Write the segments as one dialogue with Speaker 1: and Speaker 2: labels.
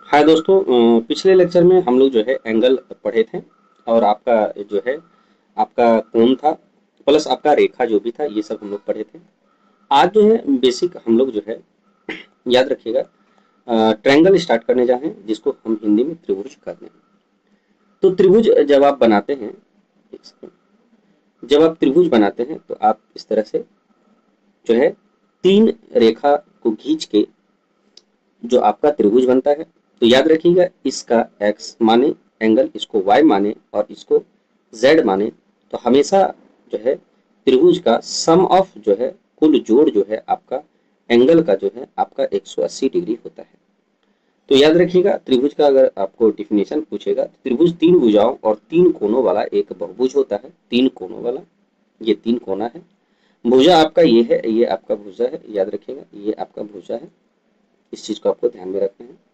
Speaker 1: हाय दोस्तों, पिछले लेक्चर में हम लोग जो है एंगल पढ़े थे और आपका जो है आपका कोण था प्लस आपका रेखा जो भी था ये सब हम लोग पढ़े थे। आज जो है बेसिक हम लोग जो है याद रखिएगा ट्रायंगल स्टार्ट करने जा रहे हैं जिसको हम हिंदी में त्रिभुज कहते हैं। तो त्रिभुज जब आप बनाते हैं, एक सेकंड, जब आप त्रिभुज बनाते हैं तो आप इस तरह से जो है तीन रेखा को खींच के जो आपका त्रिभुज बनता है। तो याद रखिएगा इसका x माने एंगल, इसको y माने और इसको z माने। तो हमेशा जो है त्रिभुज का सम ऑफ जो है कुल जोड़ जो है आपका एंगल का जो है आपका 180 डिग्री होता है। तो याद रखिएगा त्रिभुज का अगर आपको डिफिनेशन पूछेगा तो त्रिभुज तीन भुजाओं और तीन कोनों वाला एक बहुभुज होता है। तीन कोनों वाला, ये तीन कोना है। भुजा आपका ये है, ये आपका भुजा है, याद रखिएगा ये आपका भुजा है। इस चीज को आपको ध्यान में रखना है।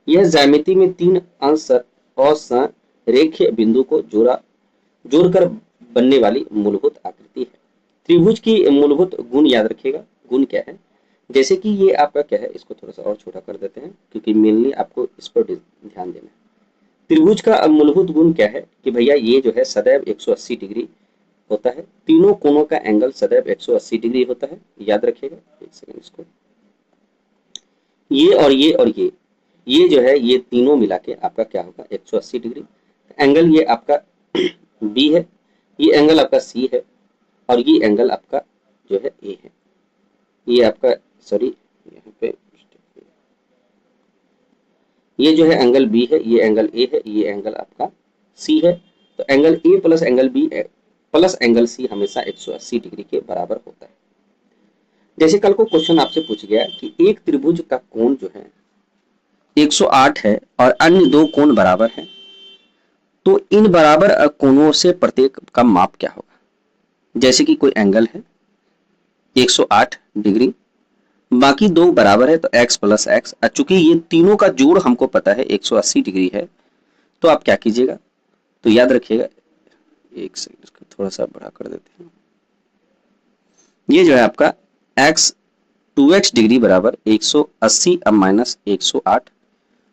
Speaker 1: यह ज्यामिति में तीन अंश असंरेखीय बिंदु को जोड़कर बनने वाली मूलभूत आकृति है। त्रिभुज की मूलभूत गुण याद रखिएगा। गुण क्या है? जैसे कि ये आपका क्या है, इसको थोड़ा सा और छोटा कर देते हैं क्योंकि मेनली आपको इस पर ध्यान देना है। त्रिभुज का मूलभूत गुण क्या है कि भैया ये जो है सदैव 180 डिग्री होता है। तीनों कोनों का एंगल सदैव 180 डिग्री होता है। याद रखिएगा, एक सेकंड, इसको ये और ये और ये जो है ये तीनों मिला के आपका क्या होगा 180 डिग्री। एंगल ये आपका बी है, ये एंगल आपका सी है और ये एंगल आपका जो है ए है। ये आपका सॉरी यहाँ पे ये जो है एंगल बी है, ये एंगल ए है, ये एंगल आपका सी है। तो angle A plus angle B plus angle C हमेशा 180 डिग्री के बराबर होता है। जैसे कल को क्वेश्चन आपसे पूछ गया कि एक त्रिभुज का कोण जो है 108 है और अन्य दो कोण बराबर है, तो इन बराबर कोणों से प्रत्येक का माप क्या होगा। जैसे कि कोई एंगल है 108 डिग्री, बाकी दो बराबर है तो x प्लस एक्स। चूंकि ये तीनों का जोड़ हमको पता है 180 डिग्री है, तो आप क्या कीजिएगा, तो याद रखिएगा, एक सेकंड इसको थोड़ा सा बड़ा कर देते हैं। ये जो है आपका x 2x डिग्री बराबर 180 अब माइनस 108,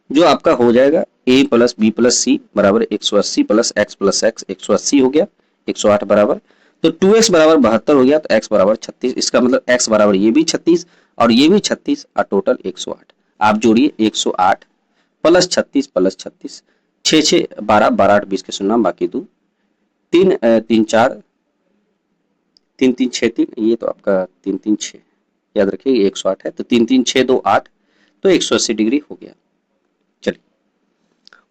Speaker 1: जो आपका हो जाएगा a प्लस बी प्लस सी बराबर 180 प्लस एक्स 180 हो गया 108 बराबर। तो 2x बराबर 72 हो गया तो x बराबर 36। इसका मतलब x बराबर ये भी 36 और ये भी 36 और टोटल 108। आप जोड़िए 108 प्लस 36 प्लस 36, 6 6 12 12 8 20 के सुनना बाकी दो, 3 3 4 3 3 6 3, ये तो आपका 3 3 6, याद रखिए 108 है तो 3 3 6 2 8, तो 180 डिग्री हो गया। चलिए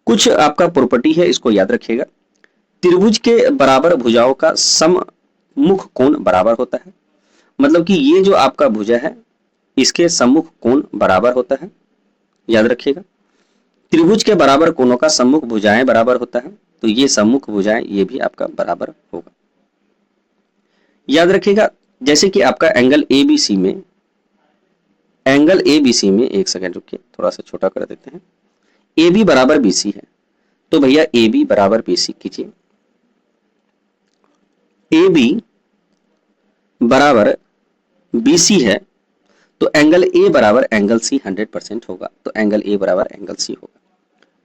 Speaker 1: कुछ आपका प्रॉपर्टी है, इसको याद रखिएगा। त्रिभुज के बराबर भुजाओं का सम्मुख कोण बराबर होता है। मतलब कि ये जो आपका भुजा है इसके सम्मुख कोण बराबर होता है। याद रखिएगा त्रिभुज के बराबर कोणों का सम्मुख भुजाएं बराबर होता है, तो ये सम्मुख भुजाएं ये भी आपका बराबर होगा। याद रखिएगा जैसे कि आपका एंगल ए बी सी में एक सेकंड रुकिए, थोड़ा सा छोटा कर देते हैं। ए बी बराबर बी सी है, तो भैया ए बी बराबर बी सी कीजिए। ए बी बराबर बी सी है तो एंगल ए बराबर एंगल सी 100% होगा, तो एंगल ए बराबर एंगल सी होगा।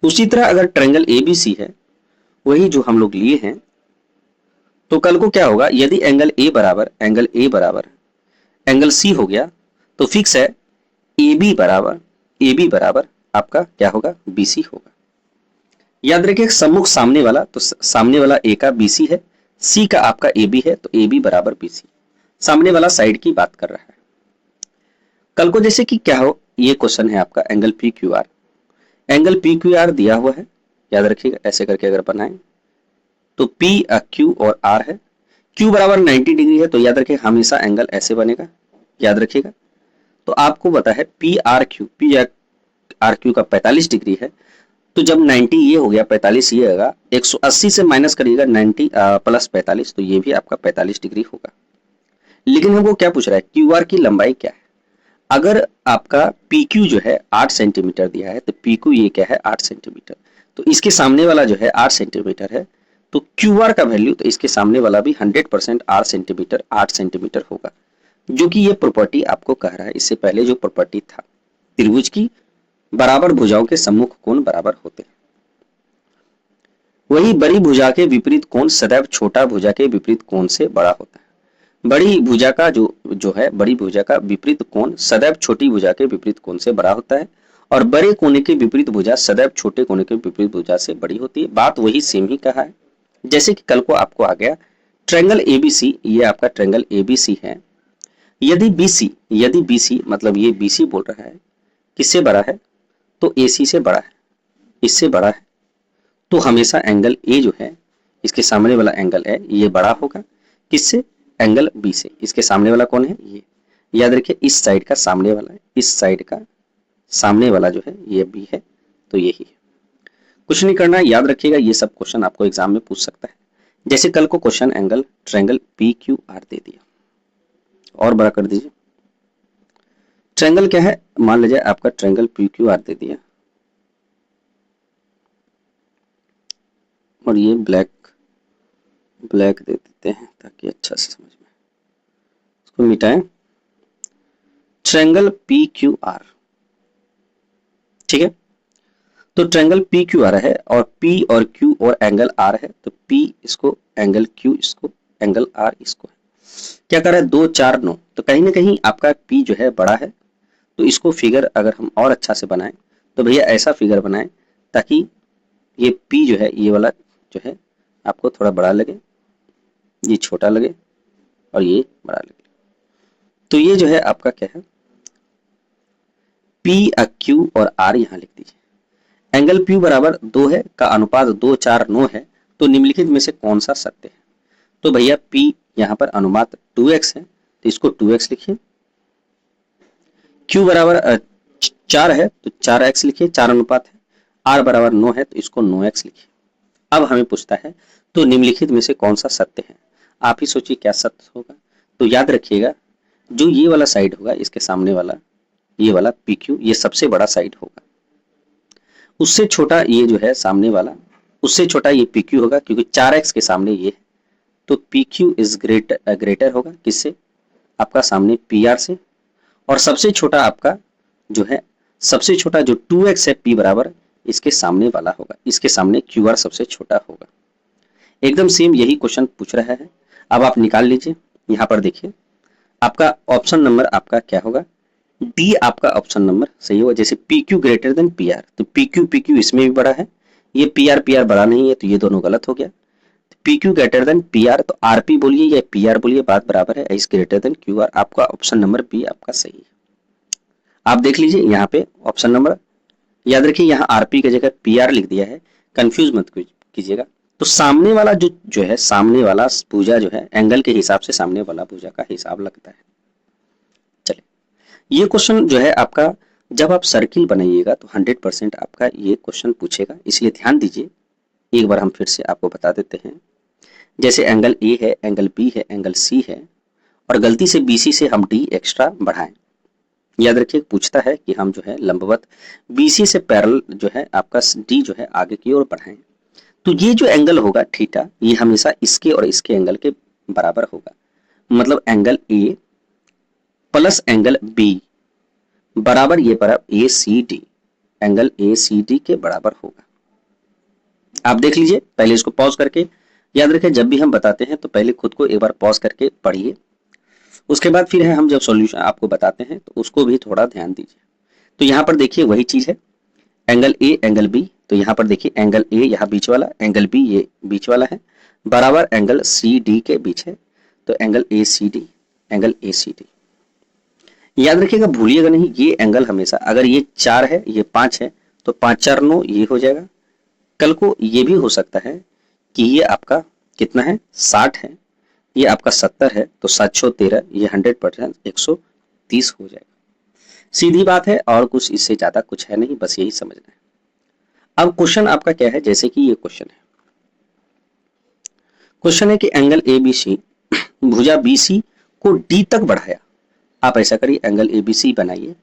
Speaker 1: उसी तरह अगर ट्रायंगल ए बी सी है, वही जो हम लोग लिए हैं, तो कल को क्या होगा, यदि एंगल ए बराबर एंगल सी हो गया तो फिक्स है ए बी बराबर आपका क्या होगा, बी सी होगा। याद रखिए सम्मुख सामने वाला, तो सामने वाला ए का बी सी है, सी का आपका ए बी है, तो ए बी बराबर बी सी। सामने वाला साइड की बात कर रहा है। कल को जैसे कि क्या हो, ये क्वेश्चन है आपका angle P Q are. Angle P Q are दिया हुआ है, याद रखिएगा ऐसे करके अगर बनाएं तो पी क्यू और आर है। क्यू बराबर 90 डिग्री है, तो याद रखिए हमेशा एंगल ऐसे बनेगा। याद रखिएगा तो आपको पता है पी आर क्यू का 45 डिग्री है, तो जब 90 ये हो गया 45 ये होगा, 180 से माइनस करिएगा 90 प्लस 45, तो ये भी आपका 45 डिग्री होगा। लेकिन हमको क्या पूछ रहा है, क्यू आर की लंबाई क्या है। अगर आपका पी क्यू जो है 8 सेंटीमीटर दिया है, तो पी क्यू ये क्या है 8 सेंटीमीटर, तो इसके सामने वाला जो है 8 सेंटीमीटर है, तो क्यू आर का वैल्यू तो इसके सामने वाला भी 100% 8 सेंटीमीटर होगा। जो कि ये प्रॉपर्टी आपको कह रहा है, इससे पहले जो प्रॉपर्टी था त्रिभुज की बराबर भुजाओं के सम्मुख कोण बराबर होते हैं। वही बड़ी भुजा के विपरीत कोण सदैव छोटा भुजा के विपरीत कोण से बड़ा होता है। बड़ी भुजा का जो है बड़ी भुजा का विपरीत कोण सदैव छोटी भुजा के विपरीत कोण से बड़ा होता है और बड़े कोने के विपरीत भुजा सदैव छोटे कोने के विपरीत भुजा से बड़ी होती है। बात वही सेम ही कहा है। जैसे कि कल को आपको आ गया ट्रायंगल एबीसी, ये आपका ट्रायंगल एबीसी है। यदि बीसी मतलब ये बीसी बोल रहा है किससे बड़ा है, तो एसी से बड़ा है, इससे बड़ा है, तो हमेशा एंगल ए जो है इसके सामने वाला एंगल है ये बड़ा होगा किससे, एंगल बी से। इसके सामने वाला कौन है, ये याद रखिए इस साइड का सामने वाला है, इस साइड का सामने वाला जो है ये बी है, तो यही है। कुछ नहीं करना है, याद रखिएगा ये सब क्वेश्चन आपको एग्जाम में पूछ सकता है। जैसे कल को question angle triangle P Q R दे दिया और बड़ा कर दीजिए। ट्रायंगल क्या है, मान लीजिए आपका ट्रायंगल पी क्यू आर दे दिया और ये ब्लैक दे देते हैं ताकि अच्छा से समझ में। इसको मिटाएं। ट्रायंगल पी क्यू आर, ठीक है। तो ट्रायंगल पी क्यू आर है और पी और क्यू और एंगल आर है, तो पी इसको, एंगल क्यू इसको, एंगल आर इसको है। क्या कर रहा है 2 4 9, तो कहीं ना कहीं आपका पी जो है बड़ा है, तो इसको फिगर अगर हम और अच्छा से बनाएं तो भैया ऐसा फिगर बनाएं ताकि ये पी जो है ये वाला जो है आपको थोड़ा बड़ा लगे, ये छोटा लगे और ये बड़ा लगे। तो ये जो है आपका क्या है पी क्यू और आर यहां लिख दीजिए। एंगल पी बराबर 2 है का अनुपात 2 4 9 है, तो निम्नलिखित में से कौन सा सत्य है। तो भैया पी यहां पर अनुपात 2x है, तो इसको 2x लिखिए। क्यू बराबर 4 है तो 4x लिखिए, 4 अनुपात है। आर बराबर 9 है तो इसको 9x लिखिए। अब हमें पूछता है तो निम्नलिखित में से कौन सा सत्य है। आप ही सोचिए क्या सत्य होगा। तो याद रखिएगा जो ये वाला साइड होगा इसके सामने वाला ये वाला PQ ये सबसे बड़ा साइड होगा, उससे छोटा ये जो है सामने वाला, उससे छोटा ये PQ होगा क्योंकि 4x के सामने ये है, तो PQ इज ग्रेटर होगा किससे, आपका सामने PR से। और सबसे छोटा आपका जो है सबसे छोटा जो 2x है P बराबर इसके सामने वाला होगा, इसके सामने QR सबसे छोटा होगा। एकदम सेम यही क्वेश्चन पूछ रहा है। अब आप निकाल लीजिए, यहाँ पर देखिए आपका ऑप्शन नंबर आपका क्या होगा, डी आपका ऑप्शन नंबर सही होगा। जैसे PQ ग्रेटर देन PR, तो PQ इसमें भी बड़ा है, ये PR बड़ा नहीं है, तो ये दोनों गलत हो गया। PQ ग्रेटर देन PR, तो RP बोलिए या PR बोलिए बात बराबर है, इज ग्रेटर देन QR। आपका ऑप्शन नंबर बी आपका सही है। आप देख लीजिए यहाँ पे ऑप्शन नंबर, याद रखिए यहाँ RP की जगह PR लिख दिया है, कंफ्यूज मत कीजिएगा। तो सामने वाला जो है सामने वाला भुजा जो है एंगल के हिसाब से सामने वाला भुजा का हिसाब लगता है। चलिए ये क्वेश्चन जो है आपका जब आप सर्किल बनाइएगा तो 100% आपका ये क्वेश्चन पूछेगा, इसलिए ध्यान दीजिए। एक बार हम फिर से आपको बता देते हैं। जैसे एंगल ए है, एंगल बी है, एंगल सी है और गलती से BC से हम D एक्स्ट्रा बढ़ाएं। याद रखिए पूछता है कि हम जो है लंबवत BC से पैरेलल जो है आपका D जो है आगे की ओर बढ़ाएं। तो ये जो एंगल होगा थीटा ये हमेशा इसके और इसके एंगल के बराबर होगा, मतलब angle A plus angle B बराबर ये बराबर ACD, एंगल ACD के बराबर होगा। आप देख लीजिए, पहले इसको पॉज करके याद रखें, जब भी हम बताते हैं तो पहले खुद को एक बार पॉज करके पढ़िए, उसके बाद फिर है हम जब सॉल्यूशन आपको बताते हैं तो उसको भी थोड़ा ध्यान दीजिए। तो यहाँ पर देखिए वही चीज है, एंगल ए एंगल बी, तो यहाँ पर देखिए एंगल ए यहाँ बीच वाला, एंगल बी ये बीच वाला है, बराबर एंगल सी डी के बीच है, तो angle A C D, angle A C D. याद रखिएगा भूलिएगा नहीं, ये एंगल हमेशा अगर ये 4 है ये 5 है तो 5 4 9 ये हो जाएगा। कल को ये भी हो सकता है कि ये आपका कितना है 60 है, ये आपका 70 है, तो 713 ये 100% 130 हो जाएगा। सीधी बात है और कुछ इससे ज्यादा कुछ है नहीं, बस यही समझना है। अब क्वेश्चन आपका क्या है, जैसे कि ये क्वेश्चन है कि एंगल ABC भुजा BC को D तक बढ़ाया। आप ऐसा करिए एंगल ABC बनाइए,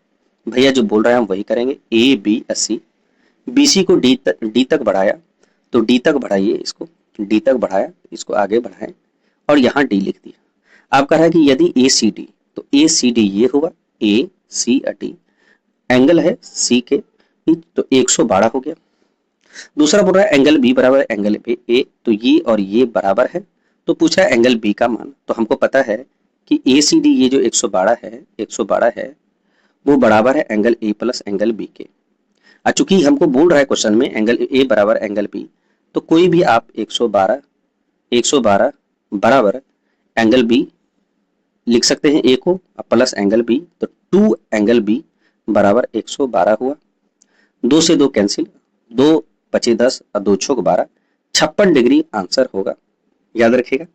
Speaker 1: भैया जो बोल रहे हैं हम वही करेंगे। AB80 BC को D तक बढ़ाया, तो D तक बढ़ाइए, इसको D तक बढ़ाया, इसको आगे बढ़ाएं और यहाँ D लिख दिया। आप कह रहा है कि यदि ACD, तो ACD ये होगा ACD एंगल है C के तो 112 हो गया। दूसरा बोल रहा है एंगल बी बराबर एंगल ए, तो ये और ये बराबर है, तो पूछा है एंगल बी का मान। तो हमको पता है कि ए सी डी ये जो 112 है वो बराबर है angle A plus angle B के। चूंकि हमको बोल रहा है क्वेश्चन में एंगल ए बराबर एंगल बी, तो कोई भी आप 112 बराबर एंगल बी लिख सकते हैं ए को प्लस एंगल बी, तो 2 एंगल बी बराबर 112 हुआ। 2 से 2 कैंसिल, 2 बचे 10 और 2 छोक 12, 56 डिग्री आंसर होगा, याद रखिएगा।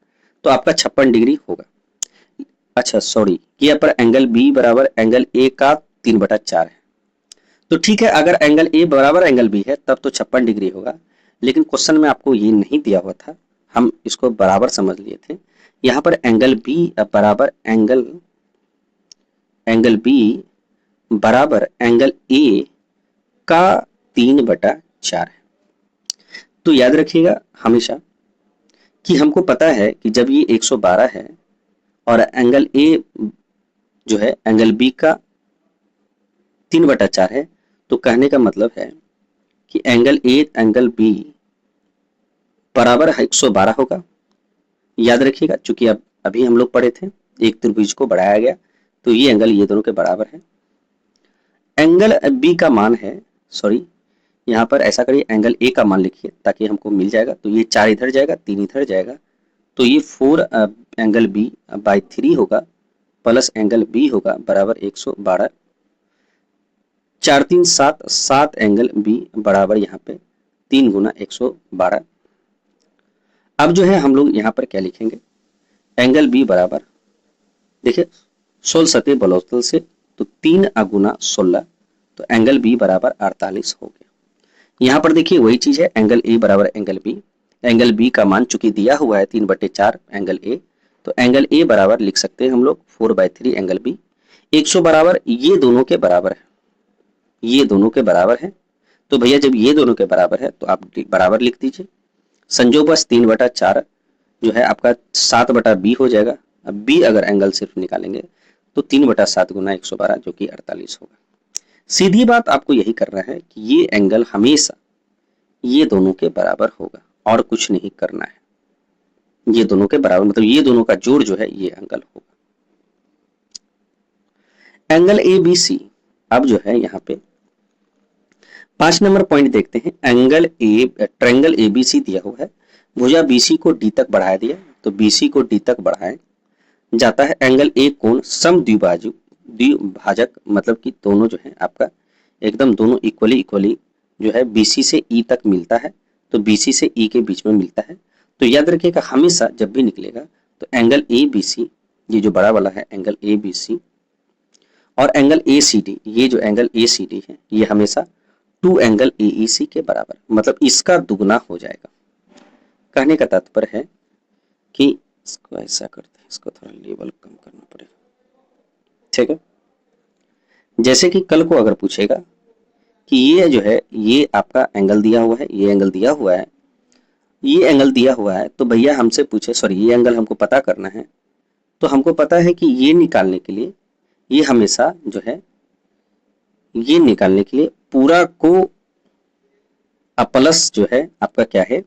Speaker 1: तो आपका 56 डिग्री होगा। अच्छा सॉरी, ये पर एंगल बी बराबर एंगल ए का 3/4 है। तो ठीक है, अगर एंगल ए बराबर एंगल बी है तब तो 56 डिग्री होगा, लेकिन क्वेश्चन में आपको ये नहीं दिया हुआ था, हम इसको बराबर समझ लिए थे। यहाँ पर एंगल बी बराबर एंगल बी बराबर एंगल ए का 3/4 है। तो याद रखिएगा हमेशा कि हमको पता है कि जब ये 112 है और एंगल ए जो है एंगल बी का 3/4 है, तो कहने का मतलब है कि एंगल ए एंगल बी बराबर 112 होगा। याद रखिएगा, चूंकि अब अभी हम लोग पढ़े थे एक त्रिभुज को बढ़ाया गया, तो ये एंगल ये दोनों के बराबर है। एंगल बी का मान है, सॉरी यहाँ पर ऐसा करिए एंगल ए का मान लिखिए ताकि हमको मिल जाएगा। तो ये 4 इधर जाएगा, 3 इधर जाएगा, तो ये 4 एंगल बी बाई 3 होगा प्लस एंगल बी होगा बराबर 112। 4 3 7, 7 एंगल बी बराबर यहाँ पे 3 गुना 112। अब जो है हम लोग यहाँ पर क्या लिखेंगे, एंगल बी बराबर देखिए 16 सतह बलोतल से, तो 3 गुना 16, तो एंगल बी बराबर 48 हो गया। यहाँ पर देखिए वही चीज है, एंगल ए बराबर एंगल बी का मान चूंकि दिया हुआ है 3/4 एंगल ए, तो एंगल ए बराबर लिख सकते हैं हम लोग 4/3 एंगल बी। 100 बराबर ये दोनों के बराबर है, ये दोनों के बराबर है। तो भैया जब ये दोनों के बराबर है तो आप बराबर लिख दीजिए। संजोगवश 3/4 जो है आपका 7/b हो जाएगा। अब बी अगर एंगल सिर्फ निकालेंगे तो 3/7 गुना 112 जो कि 48 होगा। सीधी बात आपको यही करना है कि ये एंगल हमेशा ये दोनों के बराबर होगा और कुछ नहीं करना है। ये दोनों के बराबर मतलब ये दोनों का जोड़ जो है ये एंगल होगा। एंगल ए बी सी, अब जो है यहाँ पे 5 नंबर पॉइंट देखते हैं। ट्रायंगल ए बी सी दिया हुआ है, भुजा बीसी को डी तक बढ़ाया दिया, तो बीसी को डी तक बढ़ाए जाता है। एंगल ए कोण सम द्विभाजक मतलब कि दोनों जो है आपका एकदम दोनों इक्वली जो है बीसी से ई तक मिलता है, तो बीसी से ई के बीच में मिलता है। तो याद रखिएगा हमेशा जब भी निकलेगा तो एंगल ए बी सी, ये जो बड़ा वाला है एंगल ए बी सी, और एंगल ए सी डी, ये जो एंगल ए सी डी है ये हमेशा 2 एंगल ए ई सी के बराबर, मतलब इसका दुगना हो जाएगा। कहने का तात्पर्य है कि इसको ऐसा करते हैं, इसको थोड़ा लेवल कम करना पड़ेगा, ठीक है। जैसे कि कल को अगर पूछेगा कि ये जो है ये आपका एंगल दिया हुआ है, ये एंगल दिया हुआ है, ये एंगल दिया हुआ है, तो भैया हमसे पूछे सॉरी ये एंगल हमको पता करना है, तो हमको पता है कि ये निकालने के लिए ये हमेशा जो है ये निकालने के लिए पूरा को प्लस जो है आपका क्या है,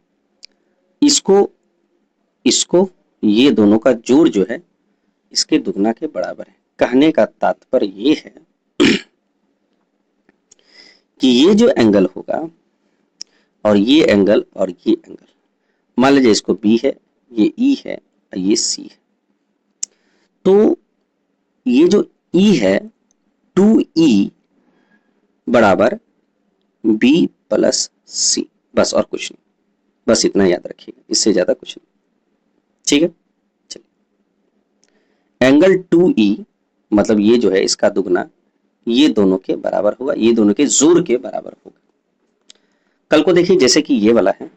Speaker 1: इसको ये दोनों का जोड़ जो है इसके दुगना के बराबर है। कहने का तात्पर्य ये है कि ये जो एंगल होगा और ये एंगल और ये एंगल, मान लीजिए इसको बी है, ये ई है और ये सी है, तो ये जो ई है 2e बराबर बी प्लस सी, बस और कुछ नहीं, बस इतना याद रखिएगा, इससे ज्यादा कुछ नहीं, ठीक है। चलिए एंगल 2e मतलब ये जो है इसका दुगना ये दोनों के बराबर होगा, ये दोनों के जोड़ के बराबर होगा। कल को देखिए जैसे कि ये वाला है,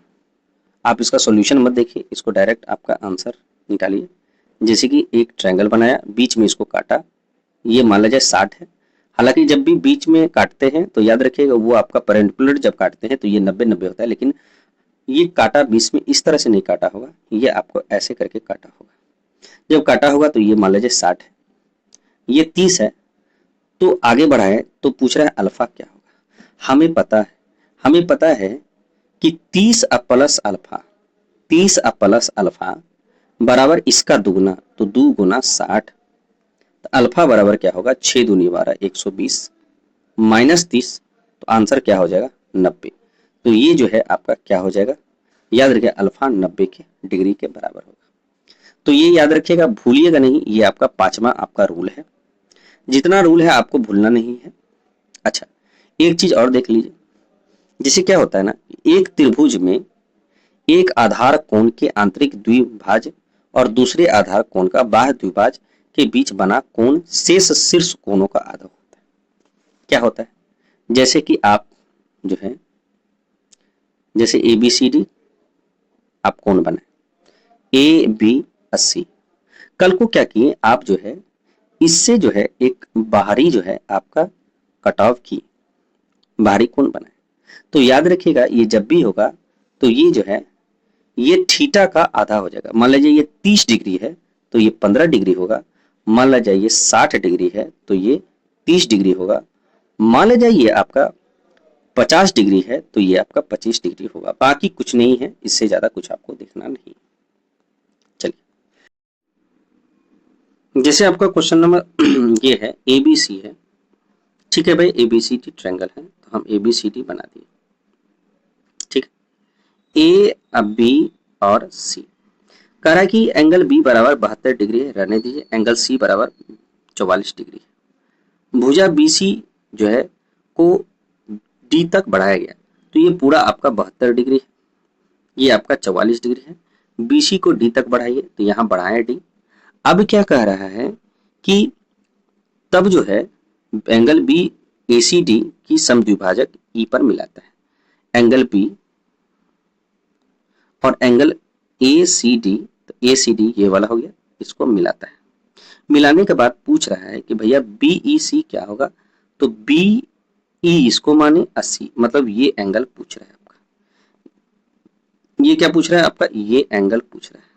Speaker 1: आप इसका सॉल्यूशन मत देखिए, इसको डायरेक्ट आपका आंसर निकालिए। जैसे कि एक ट्रायंगल बनाया, बीच में इसको काटा, ये मान लीजिए 60 है। हालांकि जब भी बीच में काटते हैं तो याद रखिएगा वो आपका परपेंडिकुलर जब काटते हैं तो ये 90-90 होता है, लेकिन ये काटा बीच में इस तरह से नहीं काटा होगा, ये आपको ऐसे करके काटा होगा। जब काटा होगा तो ये मान लीजिए 60 है, ये 30 है, तो आगे बढ़ाए तो पूछ रहा है अल्फा क्या होगा। हमें पता है कि 30 प्लस अल्फा, 30 प्लस अल्फा बराबर इसका दुगना, तो 2 गुना 60, तो अल्फा बराबर क्या होगा 6 दूनी 12 120 माइनस 30, तो आंसर क्या हो जाएगा 90। तो ये जो है आपका क्या हो जाएगा, याद रखिए अल्फा 90 के डिग्री के बराबर होगा। तो ये याद रखिएगा, भूलिएगा नहीं, ये आपका 5वां आपका रूल है। जितना रूल है आपको भूलना नहीं है। अच्छा, एक चीज और देख लीजिए, जैसे क्या होता है ना, एक त्रिभुज में एक आधार कोण के आंतरिक द्विभाज और दूसरे आधार कोण का बाह्य द्विभाज के बीच बना कोण शेष शीर्ष कोणों का आधा होता है। क्या होता है, जैसे कि आप जो है, जैसे ABCD आप कोण बनाए AB80, कल को क्या किए आप जो है, इससे जो है एक बाहरी जो है आपका कटाव की बाहरी कोण बनाए। तो याद रखिएगा ये जब भी होगा तो ये जो है ये थीटा का आधा हो जाएगा। मान लीजिए ये 30 डिग्री है तो ये 15 डिग्री होगा। मान लीजिए ये 60 डिग्री है तो ये 30 डिग्री होगा। मान लीजिए ये आपका 50 डिग्री है तो ये आपका 25 डिग्री होगा। बाकी कुछ नहीं है, इससे ज्यादा कुछ आपको देखना नहीं। चलिए, जैसे आपका क्वेश्चन नंबर ये है ABC है, ठीक है भाई, ABCD ट्रायंगल है तो हम ABCD बना दिए, ठीक। A B और C कह रहा है कि एंगल B बराबर 72 डिग्री है, रहने दीजिए। एंगल C बराबर 44 डिग्री है। भुजा BC जो है को D तक बढ़ाया गया, तो ये पूरा आपका 72 डिग्री है, ये आपका 44 डिग्री है। BC को D तक बढ़ाइए, तो यहाँ बढ़ाएं D। अब क्या कह रहा है कि तब जो है एंगल B ACD की समद्विभाजक E पर मिलाता है। एंगल B और एंगल ACD, तो ACD ये वाला हो गया, इसको मिलाता है। मिलाने के बाद पूछ रहा है कि भैया BEC क्या होगा, तो BE इसको माने 80, मतलब ये एंगल पूछ रहा है आपका। ये क्या पूछ रहा है आपका, ये एंगल पूछ रहा है।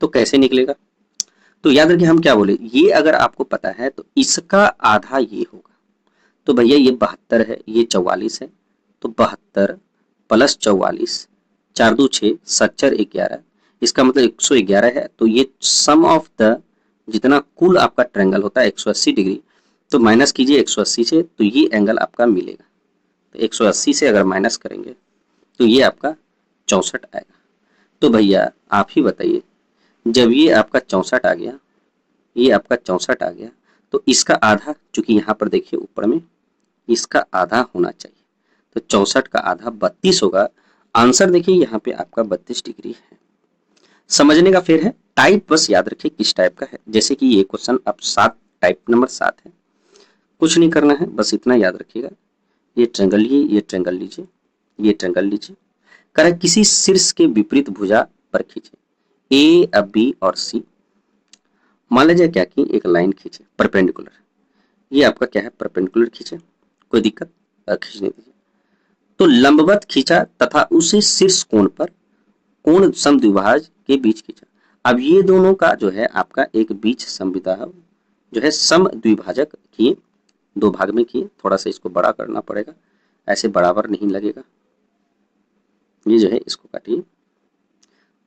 Speaker 1: तो कैसे निकलेगा, तो याद रखिए हम क्या बोले, ये अगर आपको पता है तो इसका आधा ये होगा। तो भैया ये 72 है, ये 44 है, तो 72 प्लस 44, 4 2 6, 7 4 11, इसका मतलब 111 है। तो ये सम ऑफ द जितना कुल आपका ट्रायंगल होता है 180 डिग्री, तो माइनस कीजिए 180 से, तो ये एंगल आपका मिलेगा। तो 180 से अगर माइनस करेंगे तो ये आपका 64 आएगा। तो भैया आप ही बताइए, जब ये आपका 64 आ गया, ये आपका 64 आ गया, तो इसका आधा, चूंकि यहाँ पर देखिए ऊपर में इसका आधा होना चाहिए, तो 64 का आधा 32 होगा। आंसर देखिए यहाँ पे आपका 32 डिग्री है। समझने का फिर है, टाइप बस याद रखिए किस टाइप का है। जैसे कि ये क्वेश्चन अब 7, टाइप नंबर 7 है, कुछ नहीं करना है, बस इतना याद रखिएगा। ये ट्रायंगल लीजिए, ये ट्रायंगल लीजिए, ये ट्रायंगल लीजिए, कह किसी शीर्ष के विपरीत भुजा पर खींचे A, B और C। मान लीजिए क्या कि एक लाइन खींचे परपेंडिकुलर, ये आपका क्या है परपेंडिकुलर खींचे, कोई दिक्कत, खींचने दीजिए। तो लंबवत खींचा तथा उसी शीर्ष कोण पर कोण समद्विभाज के बीच खींचा। अब ये दोनों का जो है आपका एक बीच संविधा जो है समद्विभाजक किए, दो भाग में किए। थोड़ा सा इसको बड़ा करना पड़ेगा, ऐसे बराबर नहीं लगेगा। ये जो है इसको काटिए,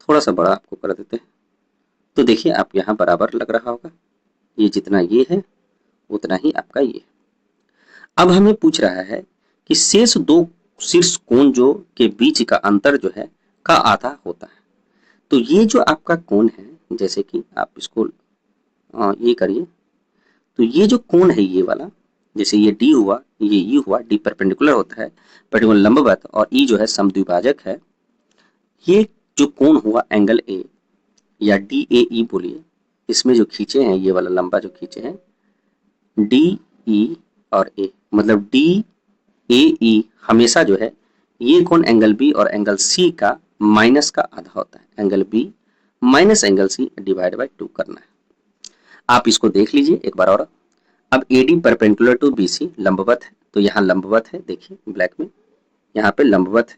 Speaker 1: थोड़ा सा बड़ा आपको कर देते हैं, तो देखिए आप यहाँ बराबर लग रहा होगा। ये जितना ये है उतना ही आपका ये। अब हमें पूछ रहा है कि शेष दो शीर्ष कोण जो के बीच का अंतर जो है का आधा होता है। तो ये जो आपका कोण है, जैसे कि आप इसको ये करिए, तो ये जो कोण है ये वाला, जैसे ये डी हुआ, ये ई हुआ, डी परपेंडिकुलर होता है, परपेंडिकुलर लंबवत, और ई जो है समद्विभाजक है। ये जो कोण हुआ एंगल ए या डी ए ई बोलिए, इसमें जो खींचे हैं ये वाला लंबा जो खींचे हैं डी ई और ए, मतलब डी ए ई हमेशा जो है ये कोण एंगल बी और एंगल सी का माइनस का आधा होता है। Angle B minus angle C divide by 2 करना है। आप इसको देख लीजिए एक बार और। अब AD परपेंडिकुलर टू BC लंबवत है, तो यहाँ लंबवत है, देखिए ब्लैक में यहाँ पे लंबवत है।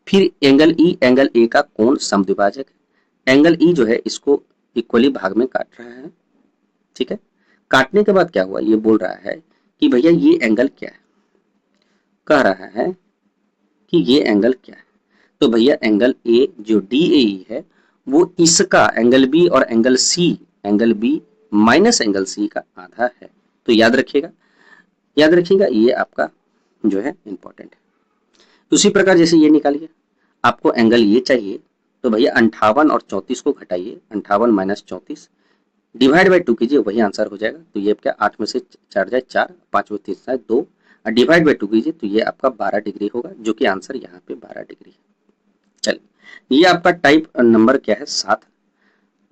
Speaker 1: फिर एंगल E का कोण समद्विभाजक है। एंगल E जो है इसको इक्वली भाग में काट रहा है, ठीक है। काटने के बाद क्या हुआ, ये बोल रहा है कि भैया ये एंगल क्या है, कह रहा है कि ये एंगल क्या है। तो भैया एंगल ए जो DAE है वो इसका एंगल बी और angle B minus angle C का आधा है। तो याद रखिएगा ये आपका जो है इंपॉर्टेंट है। उसी प्रकार जैसे ये निकालिए, आपको एंगल ये चाहिए, तो भैया 58 और 34 को घटाइए, 58 माइनस 34 डिवाइड बाई 2 कीजिए, वही आंसर हो जाएगा। तो ये क्या 8 में से 4 जाए 4, 5 में 3 जाए 2 और डिवाइड बाई 2 कीजिए तो ये आपका 12 डिग्री होगा, जो कि आंसर यहाँ पे 12 डिग्री है। चलिए ये आपका टाइप नंबर क्या है 7।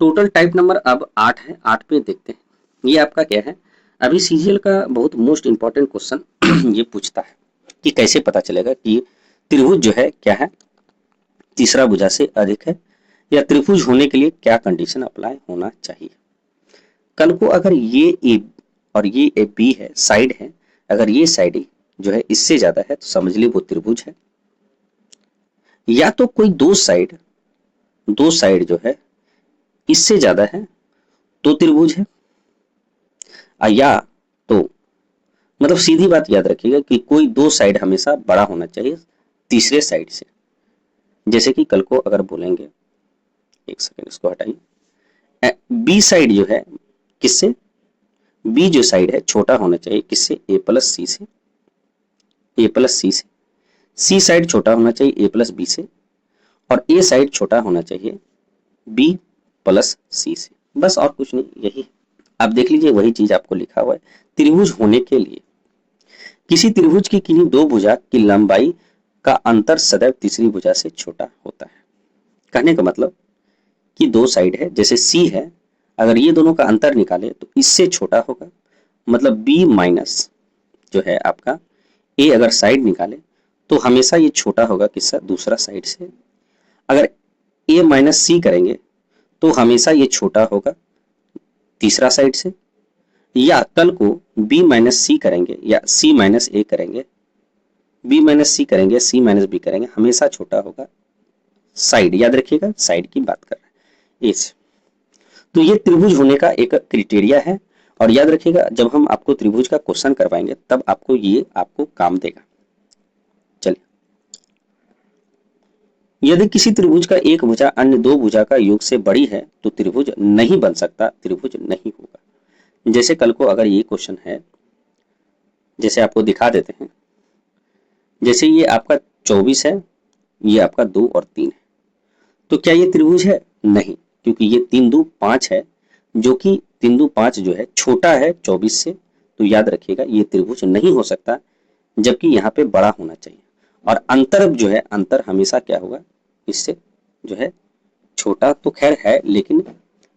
Speaker 1: टोटल टाइप नंबर अब 8 है। 8 पे देखते हैं ये आपका क्या है। अभी CGL का बहुत मोस्ट इंपॉर्टेंट क्वेश्चन ये पूछता है कि कैसे पता चलेगा कि त्रिभुज जो है क्या है, तीसरा भुजा से अधिक है, या त्रिभुज होने के लिए क्या कंडीशन अप्लाई होना चाहिए। कल को अगर ये ए और ये ए बी है, साइड है, अगर ये साइड जो है इससे ज्यादा है तो समझ ली वो त्रिभुज है। या तो कोई दो साइड जो है इससे ज्यादा है तो त्रिभुज है, या तो मतलब सीधी बात याद रखिएगा कि कोई दो साइड हमेशा बड़ा होना चाहिए तीसरे साइड से। जैसे कि कल को अगर बोलेंगे, एक सेकेंड इसको हटाइए, बी साइड जो है किससे, बी जो साइड है छोटा होना चाहिए किससे, ए प्लस सी से, सी साइड छोटा होना चाहिए ए प्लस बी से, और ए साइड छोटा होना चाहिए बी प्लस सी से। बस और कुछ नहीं, यही आप देख लीजिए, वही चीज आपको लिखा हुआ है। त्रिभुज होने के लिए किसी त्रिभुज की किन्हीं दो भुजा की लंबाई का अंतर सदैव तीसरी भुजा से छोटा होता है। कहने का मतलब कि दो साइड है, जैसे सी है, अगर ये दोनों का अंतर निकाले तो इससे छोटा होगा, मतलब बी माइनस जो है आपका ए अगर साइड निकाले तो हमेशा ये छोटा होगा किससे, दूसरा साइड से। अगर ए माइनस सी करेंगे तो हमेशा ये छोटा होगा तीसरा साइड से। या कल को बी माइनस सी करेंगे या सी माइनस ए करेंगे, बी माइनस सी करेंगे सी माइनस बी करेंगे, हमेशा छोटा होगा साइड। याद रखिएगा साइड की बात कर रहे हैं ए से। तो ये त्रिभुज होने का एक क्राइटेरिया है, और याद रखिएगा जब हम आपको त्रिभुज का क्वेश्चन करवाएंगे तब आपको ये आपको काम देगा। चलिए, यदि किसी त्रिभुज का एक भुजा अन्य दो भुजा का योग से बड़ी है तो त्रिभुज नहीं बन सकता, त्रिभुज नहीं होगा। जैसे कल को अगर ये क्वेश्चन है, जैसे आपको दिखा देते हैं, जैसे ये आपका 24 है, ये आपका 2 और 3 है, तो क्या ये त्रिभुज है? नहीं, क्योंकि ये 3 2 5 है, जो कि 3 2 5 जो है छोटा है 24 से। तो याद रखिएगा ये त्रिभुज नहीं हो सकता, जबकि यहाँ पे बड़ा होना चाहिए। और अंतर जो है, अंतर हमेशा क्या होगा, इससे जो है छोटा तो खैर है, लेकिन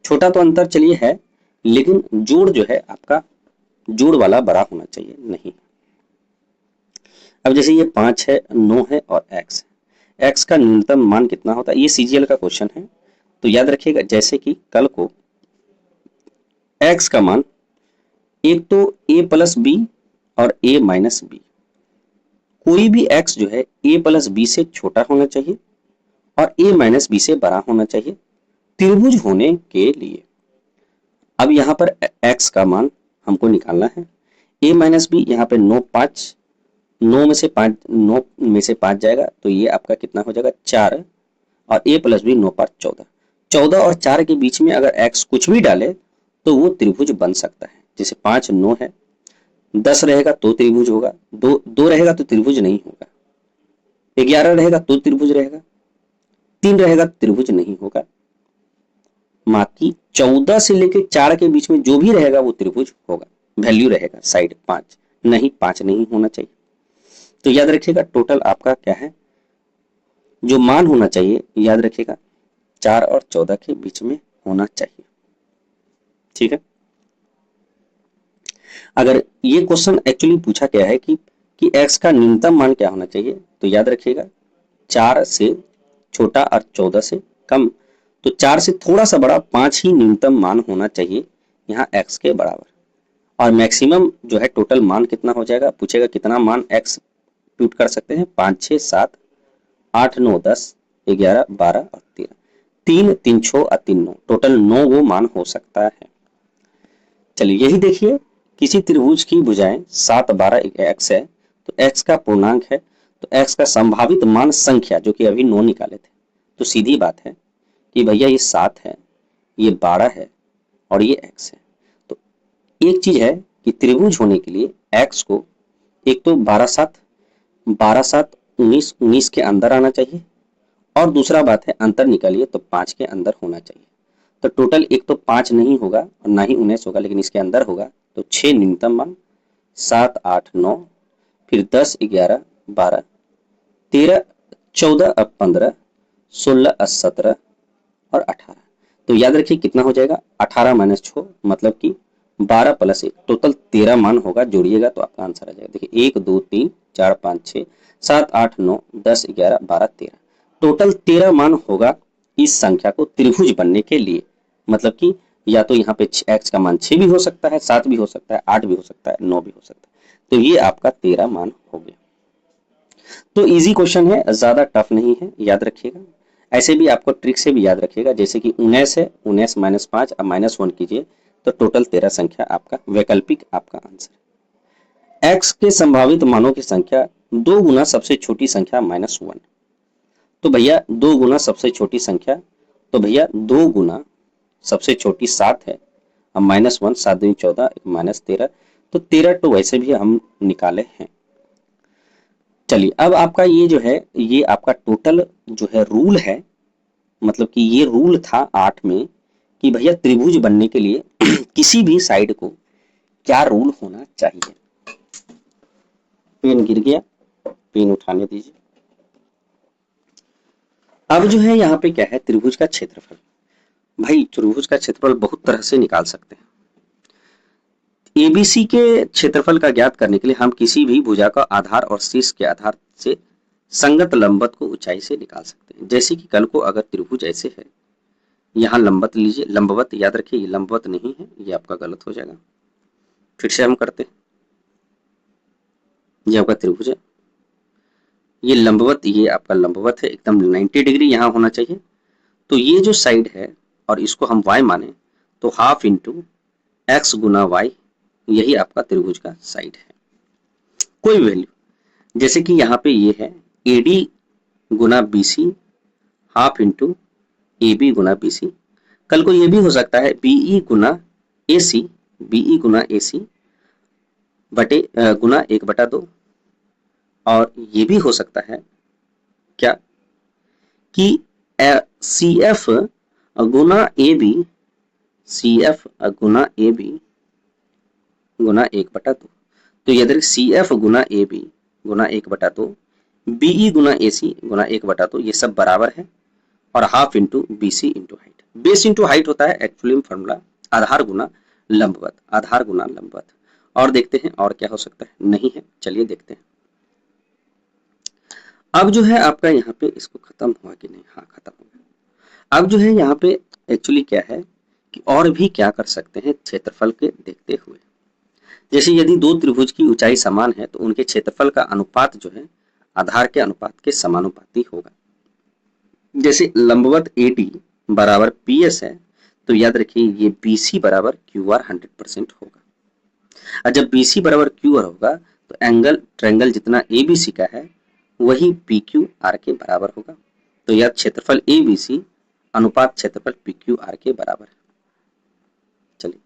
Speaker 1: छोटा तो अंतर चलिए है, लेकिन जोड़ जो है आपका जोड़ वाला बड़ा होना चाहिए, नहीं। अब जैसे ये 5 है, 9 है और x है, x का न्यूनतम मान कितना होता है, ये CGL का क्वेश्चन है। तो याद रखिएगा जैसे कि कल को x का मान एक तो a प्लस बी और a माइनस बी, कोई भी x जो है a प्लस बी से छोटा होना चाहिए और a माइनस बी से बड़ा होना चाहिए त्रिभुज होने के लिए। अब यहाँ पर x का मान हमको निकालना है, a माइनस बी यहाँ पे 9 5, 9 में से 5 जाएगा तो ये आपका कितना हो जाएगा 4, और a प्लस बी 9 5 14, 14 और 4 के बीच में अगर x कुछ भी डाले तो वो त्रिभुज बन सकता है। जैसे 5 9 है, 10 रहेगा तो त्रिभुज होगा, 2 रहेगा तो त्रिभुज नहीं होगा, 11 रहेगा तो त्रिभुज रहेगा, 3 रहेगा तो त्रिभुज नहीं होगा। बाकी 14 से लेकर 4 के बीच में जो भी रहेगा वो त्रिभुज होगा, वैल्यू रहेगा साइड 5 नहीं, 5 नहीं होना चाहिए। तो याद रखिएगा टोटल आपका क्या है, जो मान होना चाहिए याद रखिएगा 4 और 14 के बीच में होना चाहिए, ठीक है। अगर ये क्वेश्चन एक्चुअली पूछा गया है कि x का न्यूनतम मान क्या होना चाहिए, तो याद रखिएगा 4 से छोटा और 14 से कम, तो 4 से थोड़ा सा बड़ा 5 ही न्यूनतम मान होना चाहिए यहाँ x के बराबर। और मैक्सिमम जो है टोटल मान कितना हो जाएगा, पूछेगा कितना मान x पुट कर सकते हैं, 5 6 7 8 9 10 11 12 और 13, 3 3 6 और 3 9, टोटल 9 वो मान हो सकता है। चलिए यही देखिए, किसी त्रिभुज की भुजाएं 7 12 x है, तो x का पूर्णांक है तो x का संभावित मान संख्या जो कि अभी 9 निकाले थे, तो सीधी बात है कि भैया ये 7 है, ये 12 है और ये x है। तो एक चीज है कि त्रिभुज होने के लिए x को एक तो 12 7 के अंदर आना चाहिए और दूसरा बात है अंतर निकालिए तो 5 के अंदर होना चाहिए। तो टोटल एक तो 5 नहीं होगा और ना ही 19 होगा, लेकिन इसके अंदर होगा तो 6 न्यूनतम मान, 7 8 9, फिर 10 11 12 13 14 अब 15 16 17 और 18। तो याद रखिए कितना हो जाएगा, 18 माइनस 6 मतलब कि 12 प्लस 1 टोटल 13 मान होगा। जोड़िएगा तो आपका आंसर आ जाएगा। देखिए 1 2 3 4 5 6 7 8 9 10 11 12 13 टोटल 13 मान होगा इस संख्या को त्रिभुज बनने के लिए। मतलब कि या तो यहाँ पे x का मान 6 भी हो सकता है, 7 भी हो सकता है, 8 भी हो सकता है, 9 भी हो सकता है। तो ये आपका 13 मान हो गया। तो इजी क्वेश्चन है, ज्यादा टफ नहीं है, याद रखिएगा। ऐसे भी आपको ट्रिक से भी याद रखिएगा, जैसे कि 19 है, 19 माइनस 5 अब -1 कीजिए तो टोटल 13 संख्या आपका वैकल्पिक आपका आंसर। x के संभावित मानों की संख्या 2 गुना सबसे छोटी संख्या -1। तो भैया 2 गुना सबसे छोटी संख्या, तो भैया 2 गुना सबसे छोटी 7 है, अब -1 7 दूनी 14 -13, तो 13 तो वैसे भी हम निकाले हैं। चलिए अब आपका ये जो है ये आपका टोटल जो है रूल है, मतलब कि ये रूल था 8 में कि भैया त्रिभुज बनने के लिए किसी भी साइड को क्या रूल होना चाहिए। पेन गिर गया, पेन उठाने दीजिए। अब जो है यहाँ पे क्या है, त्रिभुज का क्षेत्रफल। भाई त्रिभुज का क्षेत्रफल बहुत तरह से निकाल सकते हैं। एबीसी के क्षेत्रफल का ज्ञात करने के लिए हम किसी भी भुजा का आधार और शीर्ष के आधार से संगत लंबवत को ऊंचाई से निकाल सकते हैं। जैसे कि कल को अगर त्रिभुज ऐसे है, यहाँ लंबवत लीजिए, लंबवत याद रखिए ये लंबवत नहीं है, ये आपका गलत हो जाएगा। फिर से हम करते हैं, ये आपका त्रिभुज है, ये लंबवत, ये आपका लंबवत है, एकदम 90 डिग्री यहाँ होना चाहिए। तो ये जो साइड है और इसको हम y माने तो हाफ इंटू एक्स गुना वाई, यही आपका त्रिभुज का साइड है। कोई वैल्यू, जैसे कि यहाँ पे ये है AD गुना BC हाफ इंटू AB गुना BC। कल को ये भी हो सकता है BE Guna AC, BE Guna AC बटे गुना 1/2। और ये भी हो सकता है क्या कि CF गुना AB, CF गुना AB गुना 1/2। तो याद रखिए CF Guna AB Guna 1/2, BE Guna AC गुना 1/2, ये सब बराबर है और half into BC into height. Base into height होता है एक्चुअली में फॉर्मूला आधार गुना लंबवत, आधार गुना लंबवत। और देखते हैं और क्या हो सकता है, नहीं है, चलिए देखते हैं। अब जो है आपका यहाँ पे इसको खत्म हुआ कि नहीं, हाँ खत्म हो गया। अब जो है यहाँ पे एक्चुअली क्या है कि और भी क्या कर सकते हैं क्षेत्रफल के देखते हुए। जैसे यदि दो त्रिभुज की ऊंचाई समान है तो उनके क्षेत्रफल का अनुपात जो है आधार के अनुपात के समानुपाती होगा। जैसे लंबवत AD बराबर PS है तो याद रखिए ये BC बराबर QR 100% होगा। और जब BC बराबर QR होगा तो एंगल ट्रायंगल जितना ABC का है वही PQR के बराबर होगा। तो यह क्षेत्रफल ABC अनुपात क्षेत्रफल PQR के बराबर है। चलिए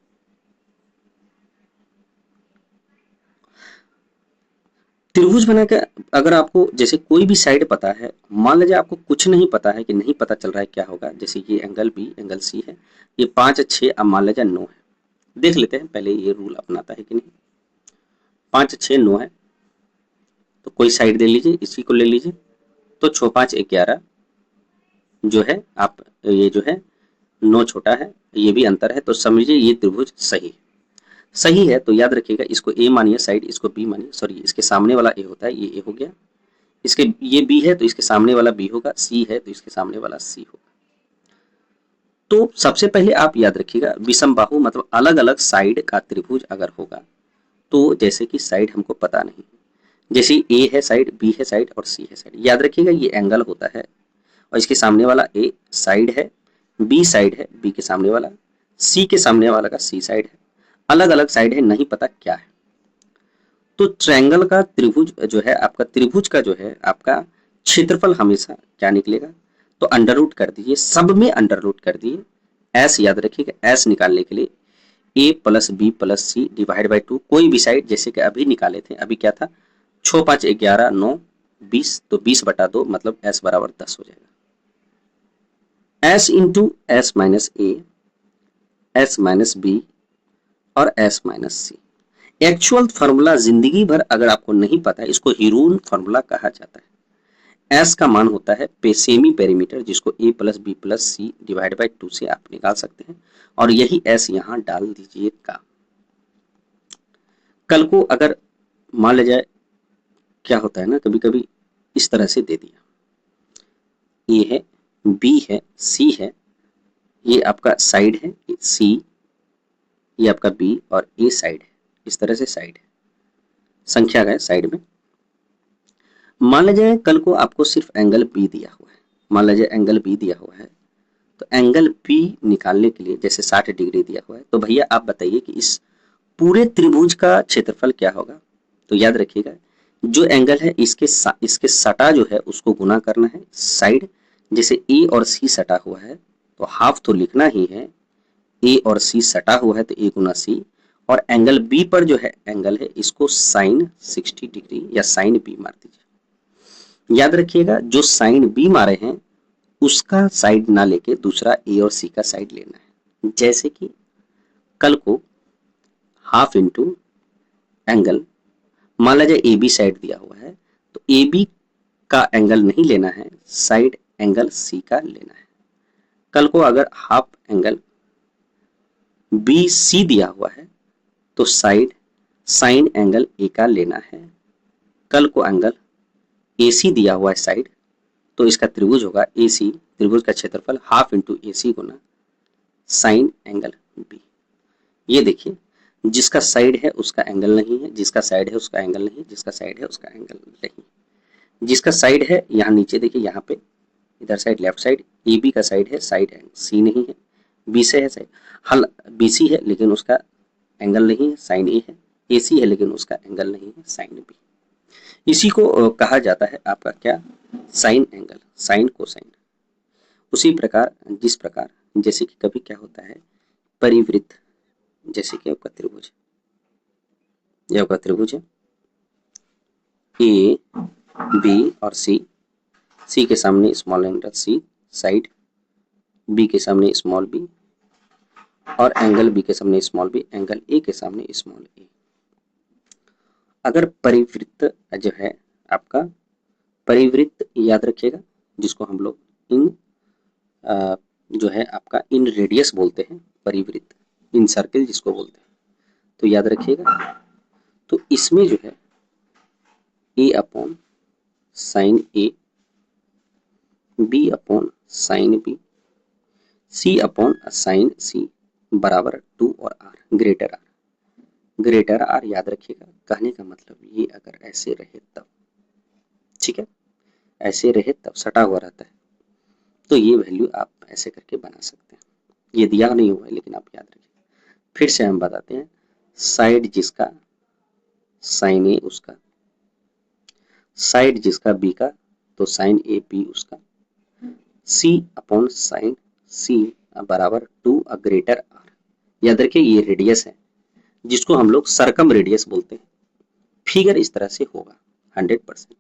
Speaker 1: त्रिभुज बनाकर अगर आपको जैसे कोई भी साइड पता है, मान लीजिए आपको कुछ नहीं पता है कि नहीं पता चल रहा है क्या होगा, जैसे ये एंगल B एंगल C है, ये 5 6 अब मान लीजिए 9 है। देख लेते हैं पहले ये रूल अपनाता है कि नहीं। 5 6 9 है तो कोई साइड दे लीजिए, इसी को ले लीजिए, तो 6 5 11 जो है आप ये जो है 9 छोटा है, ये भी अंतर है, तो समझिए ये त्रिभुज सही है। सही है तो याद रखिएगा इसको A मानिए साइड, इसको B मानिए, सॉरी इसके सामने वाला A होता है, ये A हो गया, इसके ये B है तो इसके सामने वाला B होगा, C है तो इसके सामने वाला C होगा। तो सबसे पहले आप याद रखिएगा विषम बाहु मतलब अलग अलग साइड का त्रिभुज अगर होगा तो जैसे कि साइड हमको पता नहीं, जैसे A है साइड, B है साइड और C है साइड, याद रखिएगा ये एंगल होता है और इसके सामने वाला A साइड है, B साइड है, B के सामने वाला, C के सामने वाला का C साइड है, अलग अलग साइड है, नहीं पता क्या है। तो ट्रायंगल का त्रिभुज जो है आपका, त्रिभुज का जो है आपका क्षेत्रफल हमेशा क्या निकलेगा, तो अंडर रूट कर दीजिए, सब में अंडर रूट कर दिए। एस याद रखिएगा, एस निकालने के लिए A plus B plus C divide by 2, कोई भी साइड, जैसे कि अभी निकाले थे, अभी क्या था 6 5 11 9 20, तो 20/2 मतलब एस बराबर 10 हो जाएगा। एस इंटू एस माइनस ए, एस माइनस बी और एस माइनस सी। एक्चुअल फॉर्मूला जिंदगी भर अगर आपको नहीं पता है, इसको हीरोन फॉर्मूला कहा जाता है। एस का मान होता है सेमी पेरीमीटर, जिसको A plus B plus C divide by 2 से आप निकाल सकते हैं, और यही एस यहां डाल दीजिएगा। कल को अगर मान लिया जाए, क्या होता है ना, कभी कभी इस तरह से दे दिया, ए है, बी है, सी है, ये आपका साइड है सी, ये आपका बी और ए साइड है, इस तरह से साइड है, संख्या है साइड में। मान लीजिए कल को आपको सिर्फ एंगल बी दिया हुआ है, मान लीजिए एंगल बी दिया हुआ है, तो एंगल बी निकालने के लिए जैसे 60 डिग्री दिया हुआ है, तो भैया आप बताइए कि इस पूरे त्रिभुज का क्षेत्रफल क्या होगा। तो याद रखिएगा, जो एंगल है इसके सटा जो है उसको गुना करना है साइड, जैसे ए और सी सटा हुआ है तो हाफ तो लिखना ही है, ए और सी सटा हुआ है तो ए गुना सी, और एंगल बी पर जो है एंगल है इसको साइन 60 डिग्री या साइन बी मार दीजिए। याद रखिएगा, जो साइन बी मारे हैं उसका साइड ना लेके दूसरा ए और सी का साइड लेना है। जैसे कि कल को हाफ इंटू एंगल, मान लीजिए ए बी साइड दिया हुआ है, तो ए बी का एंगल नहीं लेना है, साइड एंगल सी का लेना है। कल को अगर हाफ एंगल बी सी दिया हुआ है तो साइड साइन एंगल ए का लेना है। कल को एंगल ए सी दिया हुआ है साइड, तो इसका त्रिभुज होगा ए सी, त्रिभुज का क्षेत्रफल हाफ इंटू ए सी गुना साइन एंगल बी। ये देखिए, जिसका साइड है उसका एंगल नहीं है, जिसका साइड है उसका एंगल नहीं, जिसका साइड है उसका एंगल नहीं, जिसका साइड है यहाँ नीचे देखिए, यहाँ पे इधर side left side A B का साइड है, साइड सी नहीं है, बी से है साइड, हल बी सी है लेकिन उसका एंगल नहीं है, साइन ए है, ए सी है लेकिन उसका एंगल नहीं है, साइन बी। इसी को कहा जाता है आपका क्या, साइन एंगल, साइन कोसाइन। उसी प्रकार जिस प्रकार, जैसे कि कभी क्या होता है परिवृत्त, जैसे कि आपका त्रिभुज, ये आपका त्रिभुज है ए बी और सी, सी के सामने small angle C side, B के सामने स्मॉल बी, और एंगल बी के सामने स्मॉल बी, एंगल ए के सामने स्मॉल ए। अगर परिवृत्त जो है आपका, परिवृत्त याद रखिएगा, जिसको हम लोग इन जो है आपका इन रेडियस बोलते हैं, परिवृत्त इन सर्किल जिसको बोलते हैं, तो याद रखिएगा। तो इसमें जो है A upon sine A, B upon sine B, C upon sine C बराबर 2 और R greater R, greater R याद रखिएगा। कहने का मतलब ये अगर ऐसे रहे तब, ठीक है, ऐसे रहे तब सटा हुआ रहता है, तो ये वैल्यू आप ऐसे करके बना सकते हैं। ये दिया नहीं हुआ है लेकिन आप याद रखिए। फिर से हम बताते हैं, साइड जिसका साइन ए उसका, साइड जिसका बी का तो साइन ए बी उसका, सी अपॉन साइन सी बराबर 2 ग्रेटर आर। याद रखिए ये रेडियस है जिसको हम लोग सरकम रेडियस बोलते हैं। फिगर इस तरह से होगा 100%,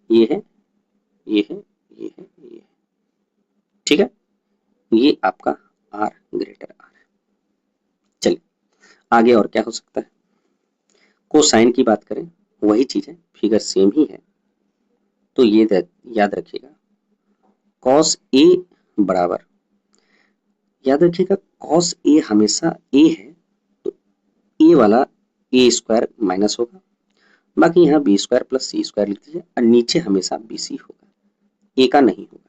Speaker 1: ये है, ये है, ये है, ये है, ठीक है, ये आपका आर ग्रेटर आर है। चलिए आगे और क्या हो सकता है, कोसाइन की बात करें, वही चीज है, फिगर सेम ही है, तो ये याद रखिएगा, कॉस ए बराबर, याद रखिएगा कॉस ए हमेशा ए है, तो ए वाला ए स्क्वायर माइनस होगा, बाकी यहाँ बी स्क्वायर प्लस सी स्क्वायर लिख दीजिए, और नीचे हमेशा बी सी होगा, ए का नहीं होगा।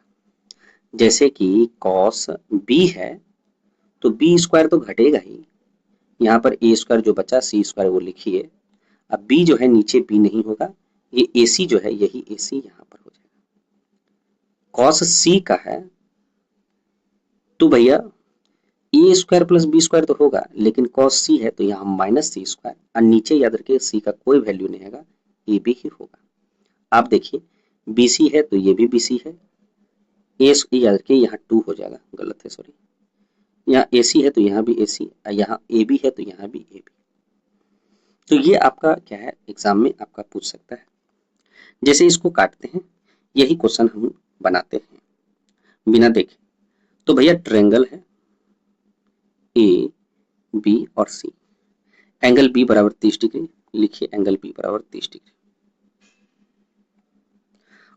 Speaker 1: जैसे कि कॉस बी है तो बी स्क्वायर तो घटेगा ही, यहाँ पर ए स्क्वायर जो बचा सी स्क्वायर वो लिखिए, अब बी जो है नीचे बी नहीं होगा, ये ए सी जो है यही ए सी यहाँ पर हो जाएगा। कॉस सी का है तो भैया ए स्क्वायर प्लस बी स्क्वायर तो होगा, लेकिन कॉस सी है तो यहाँ माइनस सी स्क्वायर, और नीचे याद रखिए सी का कोई वैल्यू नहीं है, ए बी ही होगा। आप देखिए बी सी है तो ये भी बी सी है, ए याद रखिए यहाँ 2 हो जाएगा, गलत है सॉरी, यहाँ ए सी है तो यहाँ भी ए सी, यहाँ ए बी है तो यहाँ भी ए बी। तो ये आपका क्या है, एग्जाम में आपका पूछ सकता है। जैसे इसको काटते हैं, यही क्वेश्चन हम बनाते हैं बिना देखे। तो भैया ट्रायंगल है ए बी और सी, एंगल बी बराबर 30 डिग्री, लिखिए एंगल बी बराबर 30 डिग्री,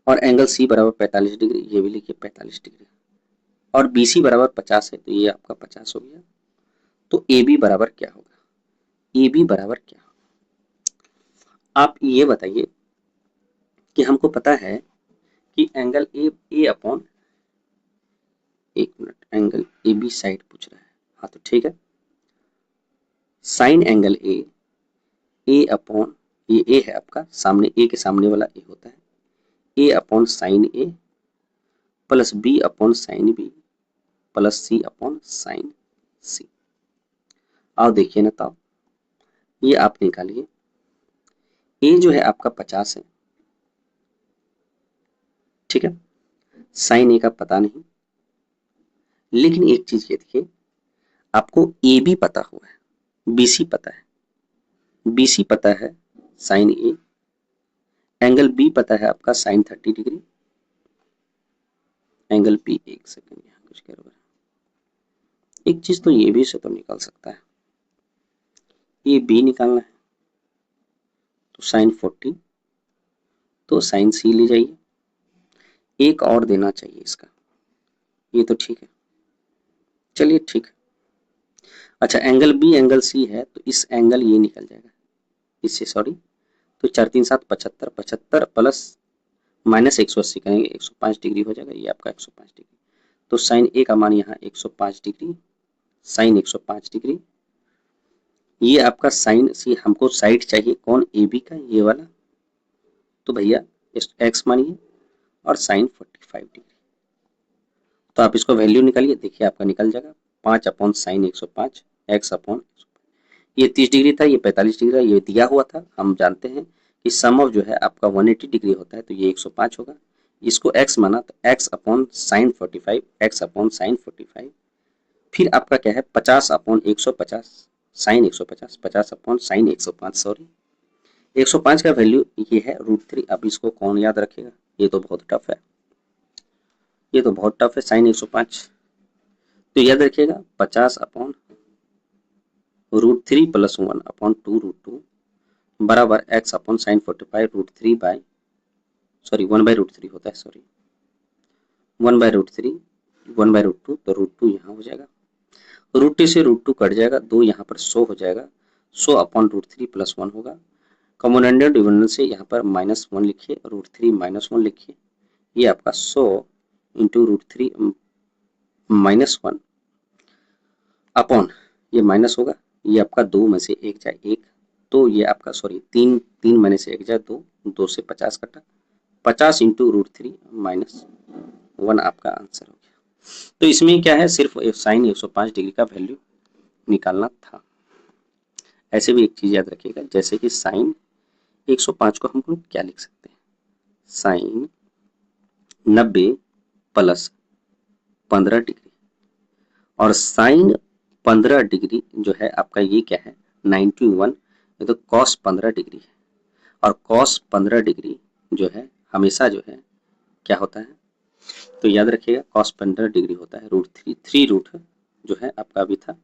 Speaker 1: और एंगल सी बराबर 45 डिग्री, ये भी लिखिए 45 डिग्री, और बी सी बराबर 50 है तो ये आपका 50 हो गया। तो ए बी बराबर क्या होगा, ए बी बराबर क्या होगा, आप ये बताइए कि हमको पता है कि एंगल ए अपॉन, एक मिनट, एंगल ए बी साइड पूछ रहा है, हाँ तो ठीक है, साइन एंगल ए अपॉन, ये ए है आपका, सामने ए के सामने वाला ए होता है, A upon sine A plus B upon sine B plus C upon sine C. आओ देखिए ना, तो ये आप निकालिए, ए जो है आपका 50 है, ठीक है, साइन ए का पता नहीं, लेकिन एक चीज ये देखिए, आपको ए बी पता हुआ है, बी सी पता है, बी सी पता है साइन ए, एंगल बी पता है आपका साइन 30 डिग्री, एंगल बी, एक सेकंड यहाँ कुछ कर रहा है, एक चीज तो ये भी से तो निकल सकता है, ये बी निकालना है तो साइन 40, तो साइन सी ले जाइए, एक और देना चाहिए इसका, ये तो ठीक है, चलिए ठीक है। अच्छा एंगल बी एंगल सी है तो इस एंगल ये निकल जाएगा इससे, सॉरी, तो 4 3 7 75, 75 प्लस माइनस 180 करेंगे 105 डिग्री हो जाएगा, ये आपका 105 डिग्री। तो साइन ए का मान यहाँ 105 डिग्री, साइन 105 डिग्री, ये आपका साइन सी, हमको साइड चाहिए कौन, ए बी का, ये वाला, तो भैया एक्स मानिए, और साइन 45 डिग्री, तो आप इसको वैल्यू निकालिए, देखिए आपका निकल जाएगा 5 अपॉन साइन 105 एक्स अपॉन, ये 30 डिग्री था, ये 45 डिग्री था, ये दिया हुआ था, हम जानते हैं कि सम ऑफ जो है आपका 180 डिग्री होता है, तो ये 105 होगा, इसको x माना तो x upon sine 45, x upon sine 45, फिर आपका क्या है 50 upon 150 sine 150, 50 upon sine 105, sorry 105 का वैल्यू ये है √3। अब इसको कौन याद रखेगा, ये तो बहुत टफ है, ये तो बहुत टफ है, साइन 105, तो याद रखिएगा 50 अपॉन √3 प्लस 1 अपॉन 2√2 बराबर x upon sine 45 √3 by, sorry 1/√3 होता है, सॉरी 1/√3, 1/√2, तो √2 यहाँ हो जाएगा, √2 से √2 कट जाएगा, 2 यहाँ पर 100 हो जाएगा, 100 अपॉन √3 प्लस 1 होगा, कॉमन डिविडेंड से यहाँ पर -1 लिखिए, √3 -1 लिखिए, ये आपका 100 इंटू √3 -1 अपॉन, ये माइनस होगा, ये आपका 2 में से 1 जाए 1, तो ये आपका सॉरी 3 3 में से 1 जाए 2, 2 से 50 कटा, 50 इंटू √3 -1 आपका आंसर हो गया। तो इसमें क्या है, सिर्फ साइन 105 डिग्री का वैल्यू निकालना था। ऐसे भी एक चीज याद रखिएगा, जैसे कि साइन 105 को हम लोग क्या लिख सकते हैं, साइन 90 प्लस 15 डिग्री, और साइन 15 डिग्री जो है आपका ये क्या है 91, ये तो कॉस 15 डिग्री है, और कॉस 15 डिग्री जो है हमेशा जो है क्या होता है, तो याद रखिएगा कॉस 15 डिग्री होता है √3, 3 रूट जो है आपका अभी था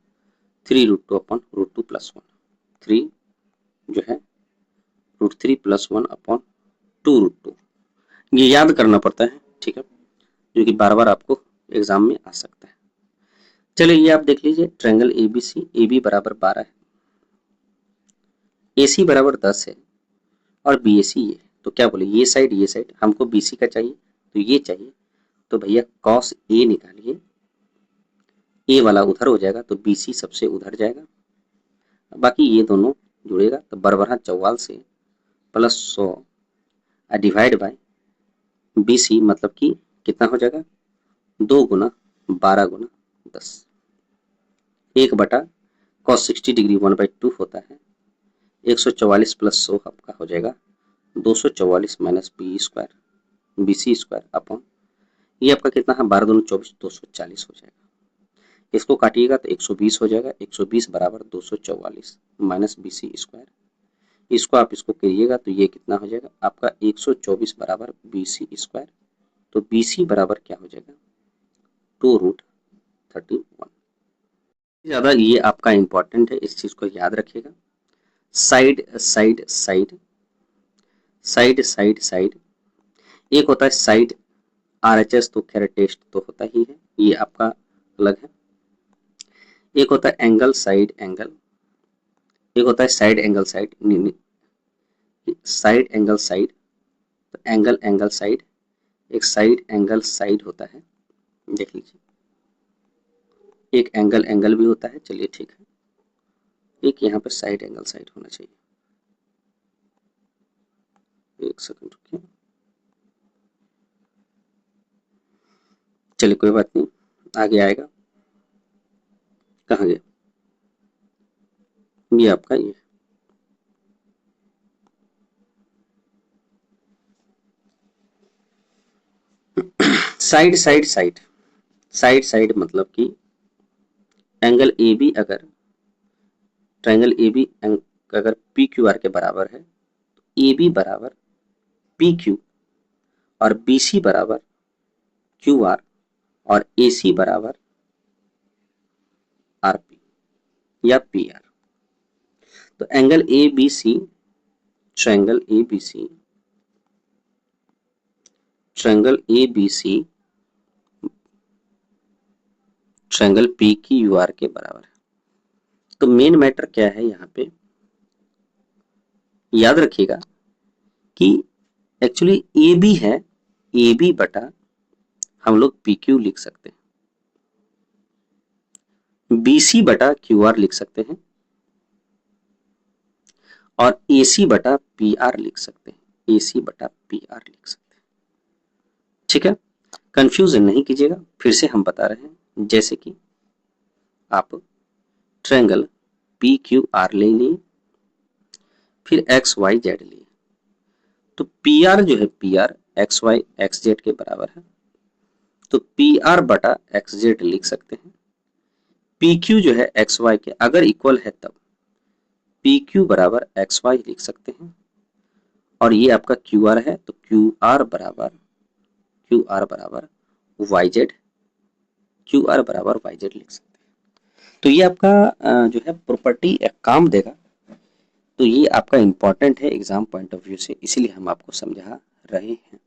Speaker 1: 3√2 अपॉन √2 प्लस 1, 3 जो है √3 प्लस 1 अपॉन 2√2, ये याद करना पड़ता है, ठीक है, जो कि बार बार आपको एग्जाम में आ सकता है। चलिए ये आप देख लीजिए, ट्रायंगल एबीसी, ए बी बराबर 12 है, ए सी बराबर 10 है, और बी ए सी ये, तो क्या बोले ये साइड हमको बी सी का चाहिए, तो ये चाहिए, तो भैया कॉस ए निकालिए, ए वाला उधर हो जाएगा तो बी सी सबसे उधर जाएगा, बाकी ये दोनों जुड़ेगा, तो बरबरा चौवाल से plus 100 divide by B C, मतलब कि कितना हो जाएगा 2 गुना 12 गुना 10, 1/cos 60 डिग्री 1/2 होता है। 144 प्लस 100 आपका हो जाएगा 244 माइनस BC स्क्वायर अपॉन ये आपका कितना है 12 दूनी 24 240 हो जाएगा। इसको काटिएगा तो 120 हो जाएगा। 120 बराबर 244 माइनस BC स्क्वायर। इसको आप इसको करिएगा तो ये कितना हो जाएगा आपका 124 बराबर BC स्क्वायर। तो BC बराबर क्या हो जाएगा 2√31। ज़्यादा ये आपका इंपॉर्टेंट है, इस चीज़ को याद रखिएगा। Side side side side side side, एक होता है साइड RHS तो खैर टेस्ट तो होता ही है, ये आपका अलग है। एक होता है एंगल साइड एंगल, एक होता है side angle side, side angle side, तो एंगल एंगल साइड, एक साइड एंगल साइड होता है, देख लीजिए। एक एंगल एंगल भी होता है, चलिए ठीक है। एक यहाँ पे साइड एंगल साइड होना चाहिए। एक सेकंड रुकिए, चलिए कोई बात नहीं, आगे आएगा। कहाँ गया ये आपका, ये side side side side side मतलब कि एंगल ए बी अगर ट्रायंगल ए बी अगर पी क्यू आर के बराबर है तो ए बी बराबर पी क्यू और बी सी बराबर क्यू आर और ए सी बराबर आर पी या पी आर। तो angle A B C, triangle A B C, triangle A B C triangle P Q R के बराबर है। तो मेन मैटर क्या है यहाँ पे, याद रखिएगा कि एक्चुअली ए बी है, ए बी बटा हम लोग पी क्यू लिख सकते हैं, बी सी बटा क्यू आर लिख सकते हैं और ए सी बटा पी आर लिख सकते हैं, ए सी बटा पी आर लिख सकते हैं। ठीक है, कंफ्यूजन नहीं कीजिएगा, फिर से हम बता रहे हैं। जैसे कि आप ट्रायंगल पी क्यू आर ले लिए, फिर एक्स वाई जेड लिए, तो पी आर जो है P R X Y X Z के बराबर है, तो पी आर बटा एक्स जेड लिख सकते हैं। पी क्यू जो है एक्स वाई के अगर इक्वल है तब पी क्यू बराबर एक्स वाई लिख सकते हैं, और ये आपका क्यू आर है तो क्यू आर बराबर वाई जेड, क्यू आर बराबर वाई जेड लिख सकते हैं। तो ये आपका जो है प्रॉपर्टी एक काम देगा, तो ये आपका इंपॉर्टेंट है एग्जाम पॉइंट ऑफ व्यू से, इसीलिए हम आपको समझा रहे हैं।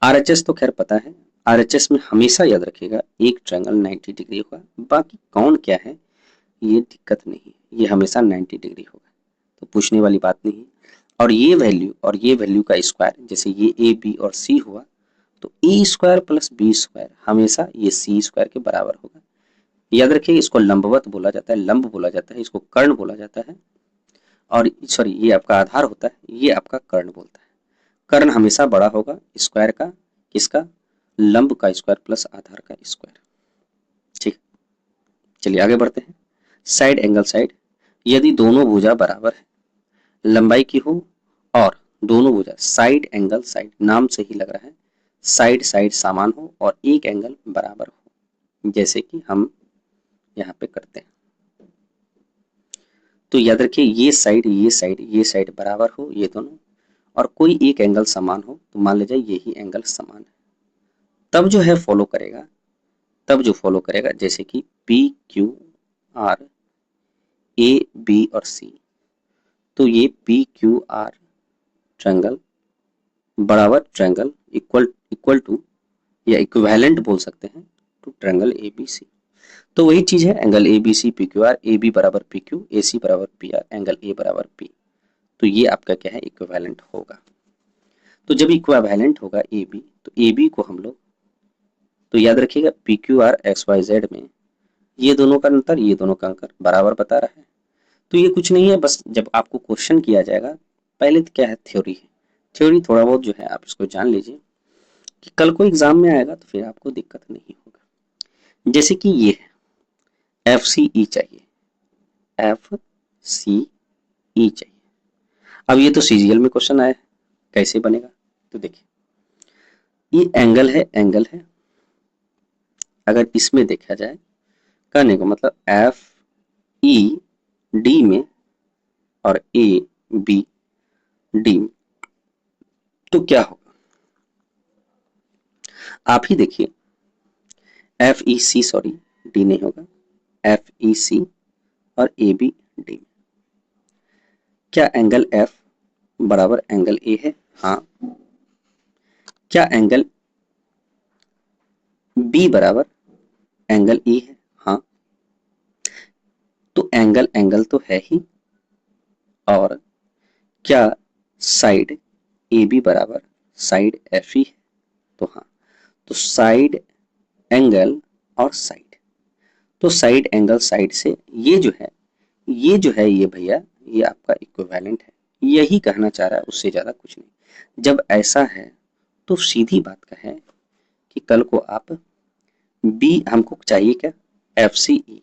Speaker 1: आरएचएस तो खैर पता है, आरएचएस में हमेशा याद रखिएगा एक ट्रायंगल 90 डिग्री होगा, बाकी कौन क्या है ये दिक्कत नहीं, ये हमेशा 90 डिग्री होगा, तो पूछने वाली बात नहीं है। और ये वैल्यू का स्क्वायर, जैसे ये ए बी और सी हुआ तो ए स्क्वायर प्लस बी स्क्वायर हमेशा ये सी स्क्वायर के बराबर होगा। याद रखिए इसको लंबवत बोला जाता है, लंब बोला जाता है, इसको कर्ण बोला जाता है, और सॉरी ये आपका आधार होता है, ये आपका कर्ण बोलता है। कर्ण हमेशा बड़ा होगा स्क्वायर का, किसका, लंब का स्क्वायर प्लस आधार का स्क्वायर। ठीक, चलिए आगे बढ़ते हैं। साइड एंगल साइड, यदि दोनों भुजा बराबर है लंबाई की हो और दोनों भुजा साइड एंगल साइड, नाम से ही लग रहा है साइड साइड समान हो और एक एंगल बराबर हो, जैसे कि हम यहाँ पे करते हैं। तो याद रखिए ये साइड ये साइड ये साइड बराबर हो ये दोनों, और कोई एक एंगल समान हो, तो मान लीजिए यही एंगल समान है, तब जो है फॉलो करेगा, तब जो फॉलो करेगा जैसे कि P Q R A B और सी, तो ये पी क्यू आर ट्रायंगल बराबर ट्रायंगल इक्वल टू या इक्विवेलेंट बोल सकते हैं to triangle A B C. तो वही चीज है angle A B C P Q R, A B बराबर पी क्यू, ए सी बराबर पी आर, एंगल ए बराबर पी, तो ये आपका क्या है इक्विवेलेंट होगा। तो जब इक्विवेलेंट होगा ए बी, तो ए बी को हम लोग, तो याद रखिएगा P Q R X Y Z में ये दोनों का अंतर ये दोनों का अंतर बराबर बता रहा है। तो ये कुछ नहीं है, बस जब आपको क्वेश्चन किया जाएगा, पहले तो क्या है थ्योरी है, थ्योरी थोड़ा बहुत जो है आप इसको जान लीजिए कि कल को एग्जाम में आएगा तो फिर आपको दिक्कत नहीं होगा। जैसे कि ये है FCE चाहिए, FCE चाहिए। अब ये तो सीजीएल में क्वेश्चन आया है, कैसे बनेगा? तो देखिए ये एंगल है। अगर इसमें देखा जाए करने को मतलब FED में और ABD में, तो क्या होगा आप ही देखिए। FEC सॉरी D नहीं होगा, FEC और ABD में क्या एंगल F बराबर एंगल A है? हाँ। क्या एंगल B बराबर एंगल E है? हाँ। तो एंगल तो है ही। और क्या साइड AB बराबर साइड FE है? तो हाँ। तो साइड एंगल और साइड, तो साइड एंगल साइड से ये जो है ये भैया ये आपका इक्विवेलेंट है। यही कहना चाह रहा है, उससे ज्यादा कुछ नहीं। जब ऐसा है तो सीधी बात का है कि कल को आप बी हमको चाहिए क्या? FCE।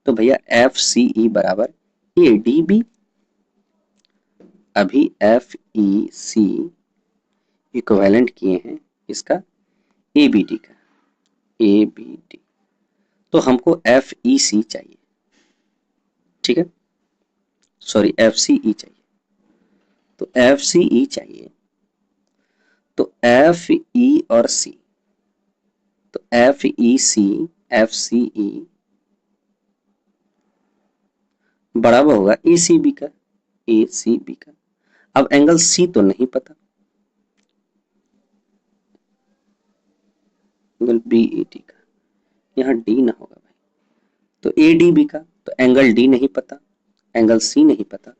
Speaker 1: तो भैया FCE बराबर ADB। अभी FEC इक्विवेलेंट किए हैं इसका ABD का, ABD। तो हमको FEC चाहिए, ठीक है, सॉरी FCE चाहिए। तो FCE चाहिए, तो FE और C, तो FEC FCE बराबर होगा ACB का, ACB का। अब एंगल C तो नहीं पता, एंगल BED का, यहाँ D ना होगा भाई, तो ADB का। तो एंगल D नहीं पता, एंगल C नहीं पता।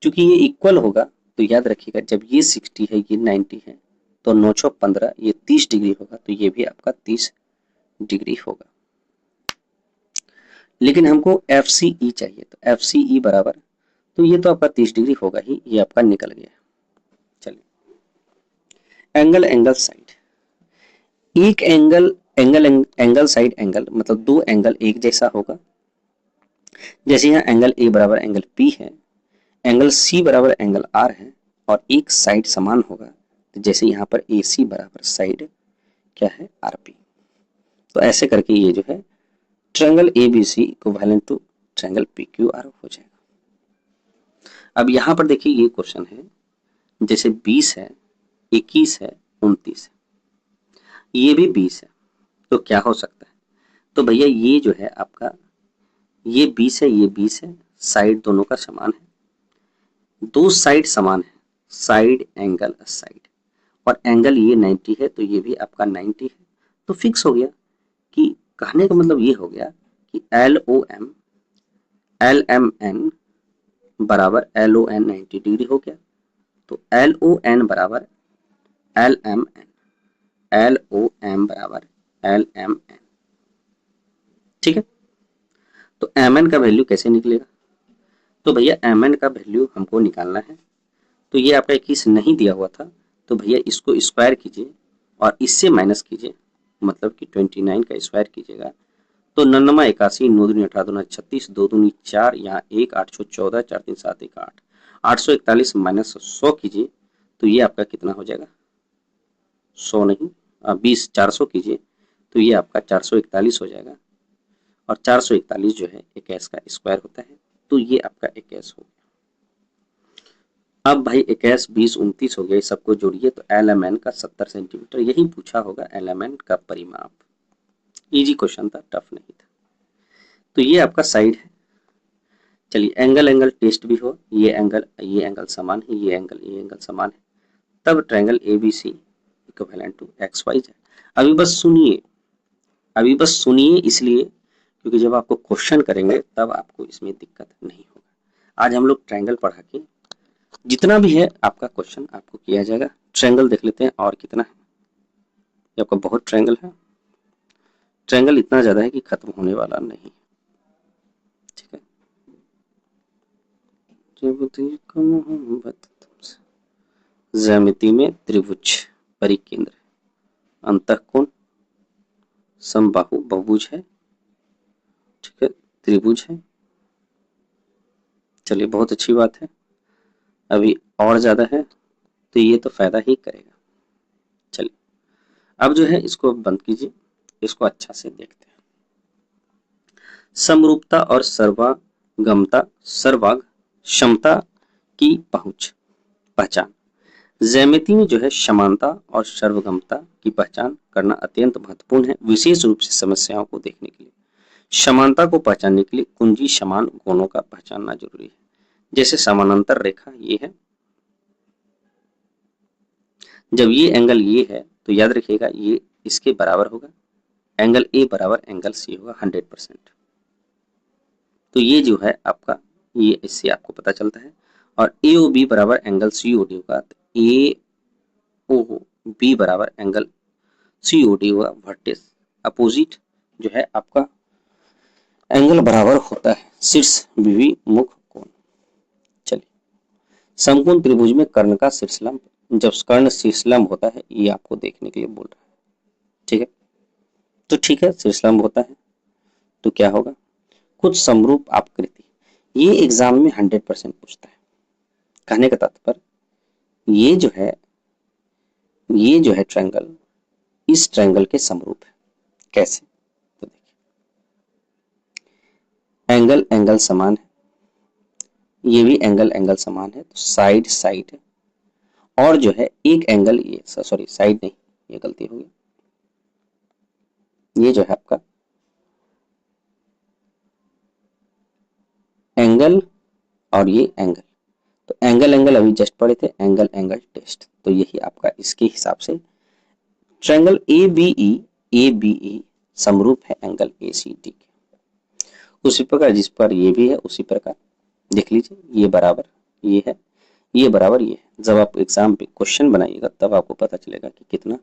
Speaker 1: क्योंकि ये इक्वल होगा तो याद रखिएगा, जब ये 60 है ये 90 है तो 9 चौक 15, ये 30 डिग्री होगा, तो ये भी आपका 30 डिग्री होगा। लेकिन हमको FCE चाहिए, तो FCE बराबर, तो ये तो आपका 30 डिग्री होगा ही, ये आपका निकल गया। चलिए एंगल साइड, एक एंगल साइड एंगल मतलब दो एंगल एक जैसा होगा। जैसे यहाँ एंगल A बराबर एंगल P है, एंगल C बराबर एंगल R है, और एक साइड समान होगा। तो जैसे यहाँ पर AC बराबर साइड क्या है? RP। तो ऐसे करके ये जो है triangle ABC equivalent to triangle PQR हो जाएगा। अब यहाँ पर देखिए ये क्वेश्चन है, जैसे 20 है, 21 है, 29 है, ये भी 20 है, तो क्या हो सकता है? तो भैया ये जो है आपका ये 20 है, ये 20 है, साइड दोनों का समान है, दो साइड समान है, साइड एंगल साइड, और एंगल ये 90 है तो ये भी आपका 90 है। तो फिक्स हो गया कि कहने का मतलब ये हो गया कि LM बराबर LON 90 डिग्री हो गया। तो LON बराबर LOM बराबर LMN, ठीक है। तो MN का वैल्यू कैसे निकलेगा? तो भैया MN का वैल्यू हमको निकालना है। तो ये आपका 21 नहीं दिया हुआ था, तो भैया इसको स्क्वायर कीजिए और इससे माइनस कीजिए, मतलब कि 29 का स्क्वायर कीजिएगा। तो 99 81 9 दूनी 18 दूना 36 2 दूनी 4, यहाँ 1 8 6 14 4 3 7 1 8, 841 माइनस 100 कीजिए, तो ये आपका कितना हो जाएगा? 100 नहीं 20, 400 कीजिए तो ये आपका 441 हो जाएगा। और 441 जो है 21 का स्क्वायर होता है, तो ये आपका 21 हो गया। अब भाई 21 20 29 हो गया, सबको जोड़िए तो LMN का 70 सेंटीमीटर, यही पूछा होगा LMN का परिमाप। इजी क्वेश्चन था, टफ नहीं था। तो ये आपका साइड है। चलिए एंगल टेस्ट भी हो, ये एंगल समान है, ये एंगल समान है, तब triangle ABC equivalent to XYZ। अभी बस सुनिए इसलिए क्योंकि जब आपको क्वेश्चन करेंगे तब आपको इसमें दिक्कत नहीं होगा। आज हम लोग ट्रायंगल पढ़ा के जितना भी है आपका क्वेश्चन आपको किया जाएगा। ट्रायंगल देख लेते हैं और कितना है। ये आपका बहुत ट्रायंगल है, ट्रायंगल इतना ज्यादा है कि खत्म होने वाला नहीं, ठीक है। ज्यामिति में त्रिभुज परिकेंद्र, अंतःकोण, समबाहु बहुभुज है, ठीक है, त्रिभुज है। चलिए बहुत अच्छी बात है, अभी और ज्यादा है तो ये तो फायदा ही करेगा। चलिए अब जो है इसको बंद कीजिए, इसको अच्छा से देखते हैं। समरूपता और सर्वागमता, सर्वाग क्षमता की पहचान। ज्यामिति में जो है समानता और सर्वगमता की पहचान करना अत्यंत महत्वपूर्ण है, विशेष रूप से समस्याओं को देखने के लिए। समानता को पहचानने के लिए कुंजी समान कोणों का पहचानना जरूरी है। जैसे समानांतर रेखा ये है, जब ये एंगल ये है तो याद रखिएगा ये इसके बराबर होगा, एंगल ए बराबर एंगल सी होगा 100%। तो ये जो है आपका, ये इससे आपको पता चलता है। और ए ओ बी बराबर एंगल सी ओ डी होगा, तो ए ओ बी बराबर एंगल सी ओ डी होगा, वर्टेक्स अपोजिट जो है आपका एंगल बराबर होता है शीर्ष विमुख कोण। चलिए समकोण त्रिभुज में कर्ण का शीर्षलंब, जब कर्ण शीर्षलंब होता है ये आपको देखने के लिए बोल रहा है। ठीक है, तो ठीक है शीर्षलंब होता है तो क्या होगा, कुछ समरूप आकृति। ये एग्जाम में 100% पूछता है। कहने का तात्पर्य ये जो है ट्रायंगल इस ट्रायंगल के समरूप है। कैसे, तो देखिए एंगल समान है, ये भी एंगल समान है, तो साइड है, और जो है एक एंगल ये सॉरी साइड नहीं, ये गलती हो गई, ये जो है आपका एंगल और ये एंगल, तो एंगल अभी जस्ट पढ़े थे, एंगल टेस्ट, तो यही आपका इसके हिसाब से ट्रायंगल ए बी ई समरूप है एंगल ए सी डी के। उसी प्रकार जिस पर ये भी है उसी प्रकार देख लीजिए, ये बराबर ये है, ये बराबर ये है। जब आप एग्जाम पे क्वेश्चन बनाइएगा तब आपको पता चलेगा कि कितना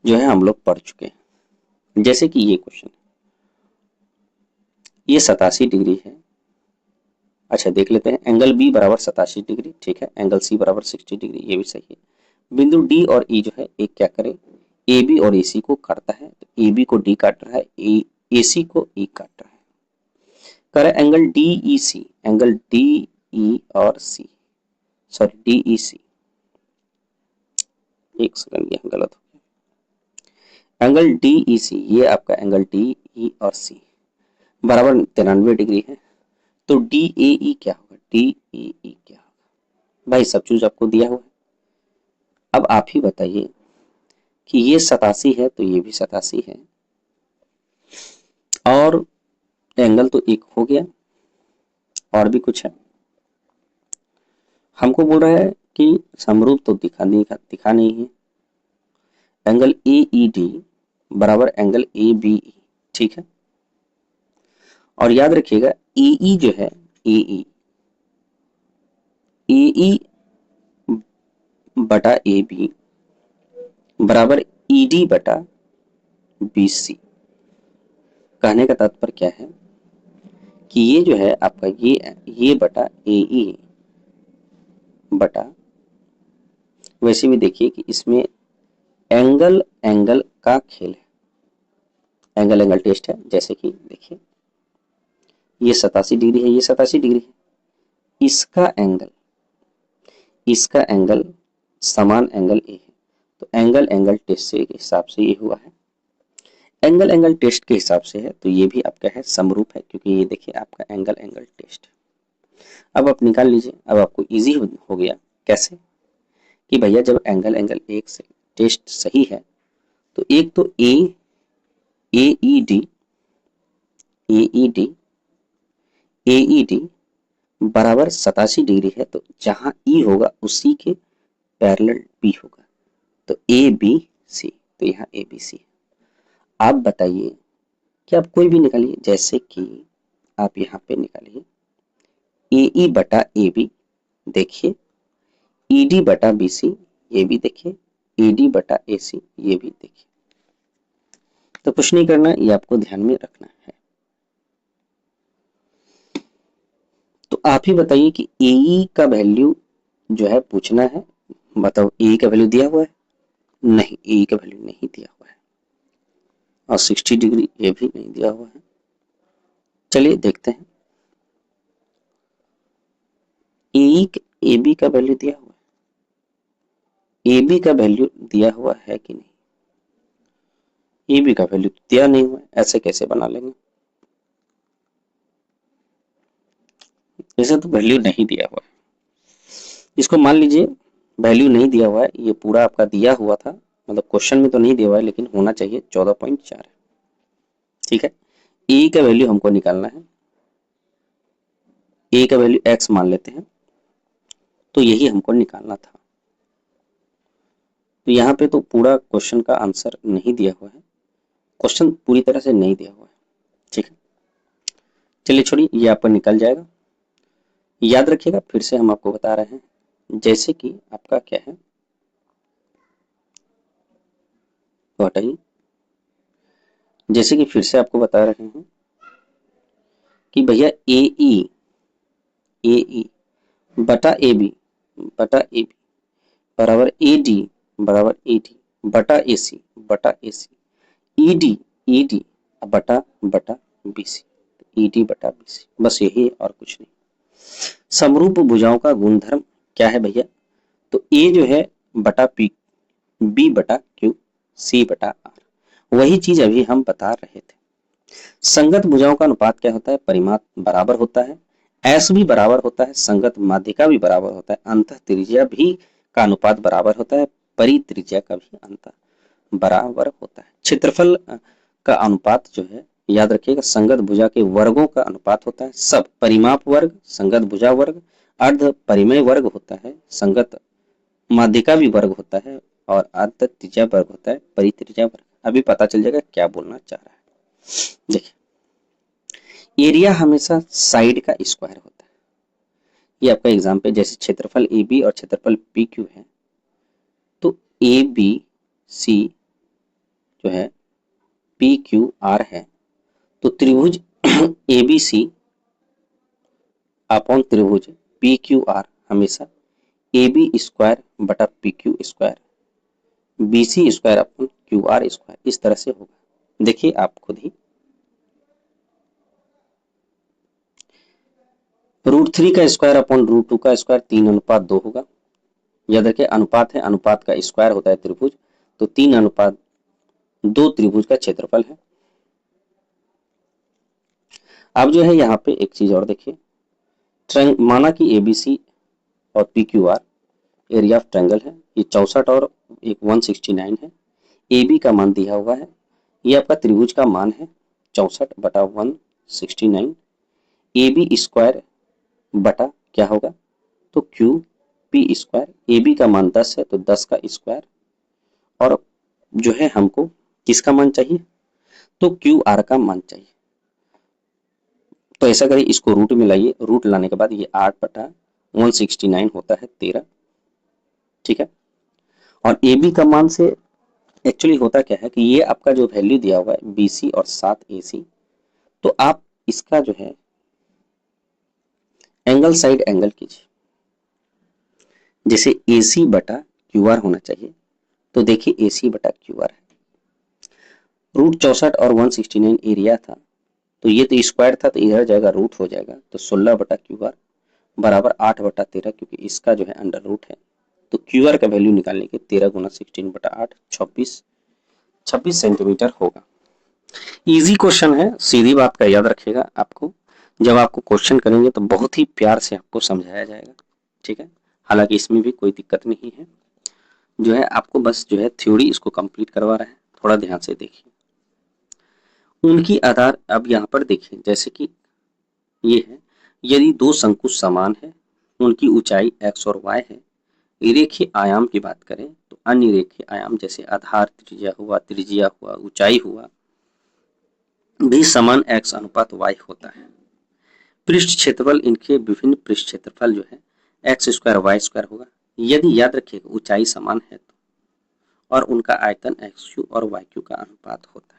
Speaker 1: जो है हम लोग पढ़ चुके हैं। जैसे कि ये क्वेश्चन, ये 87 डिग्री है। अच्छा देख लेते हैं, एंगल बी बराबर 87 डिग्री, ठीक है, एंगल सी बराबर 60 डिग्री, ये भी सही है। बिंदु डी और ई जो है एक क्या करे, ए बी और ए सी को काटता है, तो ए बी को डी काट रहा है, ए सी को ई काट रहा है। करे एंगल डी ई सी, एंगल डी ई और सी, सॉरी डी ई सी, एक सेकंड ये गलत हो गया। एंगल डी ई सी, ये आपका एंगल डी ई और सी बराबर 93 डिग्री है, तो डी ए ई क्या होगा, डी ए ई क्या होगा। भाई सब चीज आपको दिया हुआ है, अब आप ही बताइए कि ये 87 है तो ये भी 87 है, और एंगल तो एक हो गया, और भी कुछ है। हमको बोल रहा है कि समरूप तो दिखा नहीं है, एंगल ए ई डी बराबर एंगल ए बी ई, ठीक है। और याद रखिएगा ए ई जो है ए ई बटा ए बी बराबर ई डी बटा बी सी। कहने का तात्पर्य क्या है कि ये जो है आपका ये बटा ए ई बटा, वैसे भी देखिए कि इसमें एंगल का खेल है, एंगल टेस्ट है। जैसे कि देखिए ये 87 डिग्री है, ये 87 डिग्री है, इसका एंगल समान एंगल ए है, तो एंगल टेस्ट से के हिसाब से ये हुआ है, एंगल टेस्ट के हिसाब से है, तो ये भी आपका है समरूप है, क्योंकि ये देखिए आपका एंगल टेस्ट। अब आप निकाल लीजिए, अब आपको इजी हो गया। कैसे कि भैया जब एंगल एक से टेस्ट सही है तो एक तो ए ई डी बराबर 87 डिग्री है, तो जहां ई होगा उसी के पैरेलल बी होगा, तो ए बी सी, तो यहाँ ए बी सी। आप बताइए कि आप कोई भी निकालिए, जैसे कि आप यहाँ पे निकालिए ए ई बटा ए बी, देखिए ई डी बटा बी सी, ये भी देखिए ई डी बटा ए सी, ये भी देखिए। तो कुछ नहीं करना, ये आपको ध्यान में रखना है। तो आप ही बताइए कि ए ई का वैल्यू जो है पूछना है, बताओ ए का वैल्यू दिया हुआ है, नहीं ए का वैल्यू नहीं दिया हुआ है, और 60 डिग्री ये भी नहीं दिया हुआ है। चलिए देखते हैं। ए बी का वैल्यू दिया हुआ है, ए बी का वैल्यू दिया हुआ है कि नहीं? ए बी का वैल्यू दिया नहीं हुआ है, ऐसे कैसे बना लेंगे? इसे तो वैल्यू नहीं दिया हुआ है, इसको मान लीजिए वैल्यू नहीं दिया हुआ है, ये पूरा आपका दिया हुआ था, मतलब क्वेश्चन में तो नहीं दिया हुआ है लेकिन होना चाहिए 14.4 है। ठीक है, ए का वैल्यू हमको निकालना है, ए का वैल्यू एक्स मान लेते हैं, तो यही हमको निकालना था। तो यहाँ पे तो पूरा क्वेश्चन का आंसर नहीं दिया हुआ है, क्वेश्चन पूरी तरह से नहीं दिया हुआ है। ठीक है, चलिए छोड़िए, ये आपका निकल जाएगा। याद रखिएगा, फिर से हम आपको बता रहे हैं, जैसे कि आपका क्या है, तो हटाइए, जैसे कि फिर से आपको बता रहे हैं कि भैया ए ई बटा ए बी बराबर ए डी बटा ए सी ई डी बटा बटा बी सी, ई डी बटा बी सी, बस यही है और कुछ नहीं। समरूप भुजाओं का गुणधर्म क्या है भैया? तो ए जो है बटा पी, बी बटा क्यू, सी बटा आर, वही चीज अभी हम बता रहे थे। संगत भुजाओं का अनुपात क्या होता है? परिमाप बराबर होता है, एस भी बराबर होता है, संगत माध्यिका भी बराबर होता है, अंतः त्रिज्या भी का अनुपात बराबर होता है, परित्रिज्या का भी अंतर बराबर होता है। क्षेत्रफल का अनुपात जो है, याद रखिएगा, संगत भुजा के वर्गों का अनुपात होता है, सब परिमाप वर्ग, संगत भुजा वर्ग, अर्ध परिमेय वर्ग होता है, संगत माध्यिका भी वर्ग होता है, और अर्ध त्रिज्या वर्ग होता है, परित्रिज्या वर्ग। अभी पता चल जाएगा क्या बोलना चाह रहा है। देखिए, एरिया हमेशा साइड का स्क्वायर होता है, ये आपका एग्जाम्पल, जैसे क्षेत्रफल ए बी और क्षेत्रफल पी क्यू है, तो ए बी सी जो है पी क्यू आर है, तो त्रिभुज ए बी सी अपॉन त्रिभुज पी क्यू आर हमेशा ए बी स्क्वायर बटा P Q square B C square upon Q R square, इस तरह से होगा। देखिए आप खुद ही, √3 का स्क्वायर अपॉन √2 का स्क्वायर 3:2 होगा। याद रखिए, अनुपात है, अनुपात का स्क्वायर होता है त्रिभुज, तो 3:2 त्रिभुज का क्षेत्रफल है। अब जो है यहाँ पे एक चीज और देखिए, माना कि एबीसी और P Q are area of triangle है, ये 64 और एक 169 है, ए बी का मान दिया हुआ है, ये आपका त्रिभुज का मान है 64/169, ए बी स्क्वायर बटा क्या होगा, तो Q P square, A B का मान 10 है तो 10 का स्क्वायर, और जो है हमको किसका मान चाहिए, तो क्यू आर का मान चाहिए। तो ऐसा करिए, इसको रूट में लाइए, रूट लाने के बाद ये 8/169 होता है 13। ठीक है, और ए बी का मान से एक्चुअली होता क्या है कि ये आपका जो वैल्यू दिया हुआ है बी सी और 7 AC, तो आप इसका जो है एंगल साइड एंगल कीजिए, जैसे ए सी बटा क्यू आर होना चाहिए, तो देखिए ए सी बटा क्यू आर है, √64 और 169 एरिया था, तो ये तो स्क्वायर था तो इधर जाएगा रूट हो जाएगा, तो 16/क्यू आर बराबर 8/13, क्योंकि इसका जो है अंडर रूट है, तो क्यू आर का वैल्यू निकालने के 13 × 16/8 26 सेंटीमीटर होगा। इजी क्वेश्चन है, सीधी बात का याद रखिएगा, आपको जब आपको क्वेश्चन करेंगे तो बहुत ही प्यार से आपको समझाया जाएगा। ठीक है, हालांकि इसमें भी कोई दिक्कत नहीं है, जो है आपको बस जो है थ्योरी इसको कंप्लीट करवा रहे हैं, थोड़ा ध्यान से देखिए। उनकी आधार, अब यहाँ पर देखिए, जैसे कि ये है, यदि दो शंकु समान है, उनकी ऊंचाई x और y है, रेखीय आयाम की बात करें तो अन्य रेखीय आयाम जैसे आधार त्रिज्या हुआ, ऊंचाई हुआ, भी समान x अनुपात y होता है। पृष्ठ क्षेत्रफल, इनके विभिन्न पृष्ठ क्षेत्रफल जो है x² y² होगा, यदि याद रखिएगा ऊंचाई समान है तो, और उनका आयतन x³ और y³ का अनुपात होता है।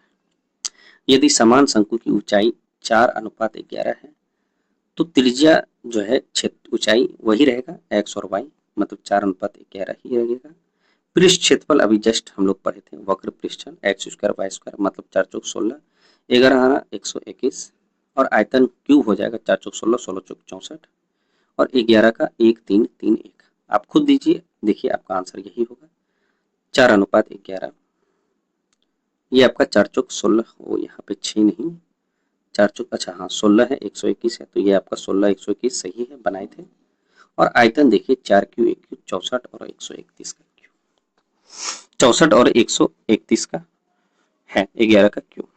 Speaker 1: यदि समान शंकु की ऊंचाई 4:11 है, तो त्रिज्या जो है ऊंचाई वही रहेगा x और y, मतलब 4:11 ही रहेगा। पृष्ठ क्षेत्रफल अभी जस्ट हम लोग पढ़े थे, वक्र पृष्ठफल x² y² मतलब 4×4 = 16, 11 121, और आयतन क्यू हो जाएगा 4 चौक 16, 16 चौक 64 और 11 का 1 3 3 1। आप खुद दीजिए, देखिए आपका आंसर यही होगा 4:11। ये आपका 4 चौक 16 हो, यहाँ पे 6 नहीं, 4 चौक अच्छा हाँ 16 है, 121 है, तो ये आपका 16 121 सही है, बनाए थे। और आयतन देखिए 4 क्यू 1 क्यू 64 और 131 का क्यू, 64 और 131 का है 11 का क्यू।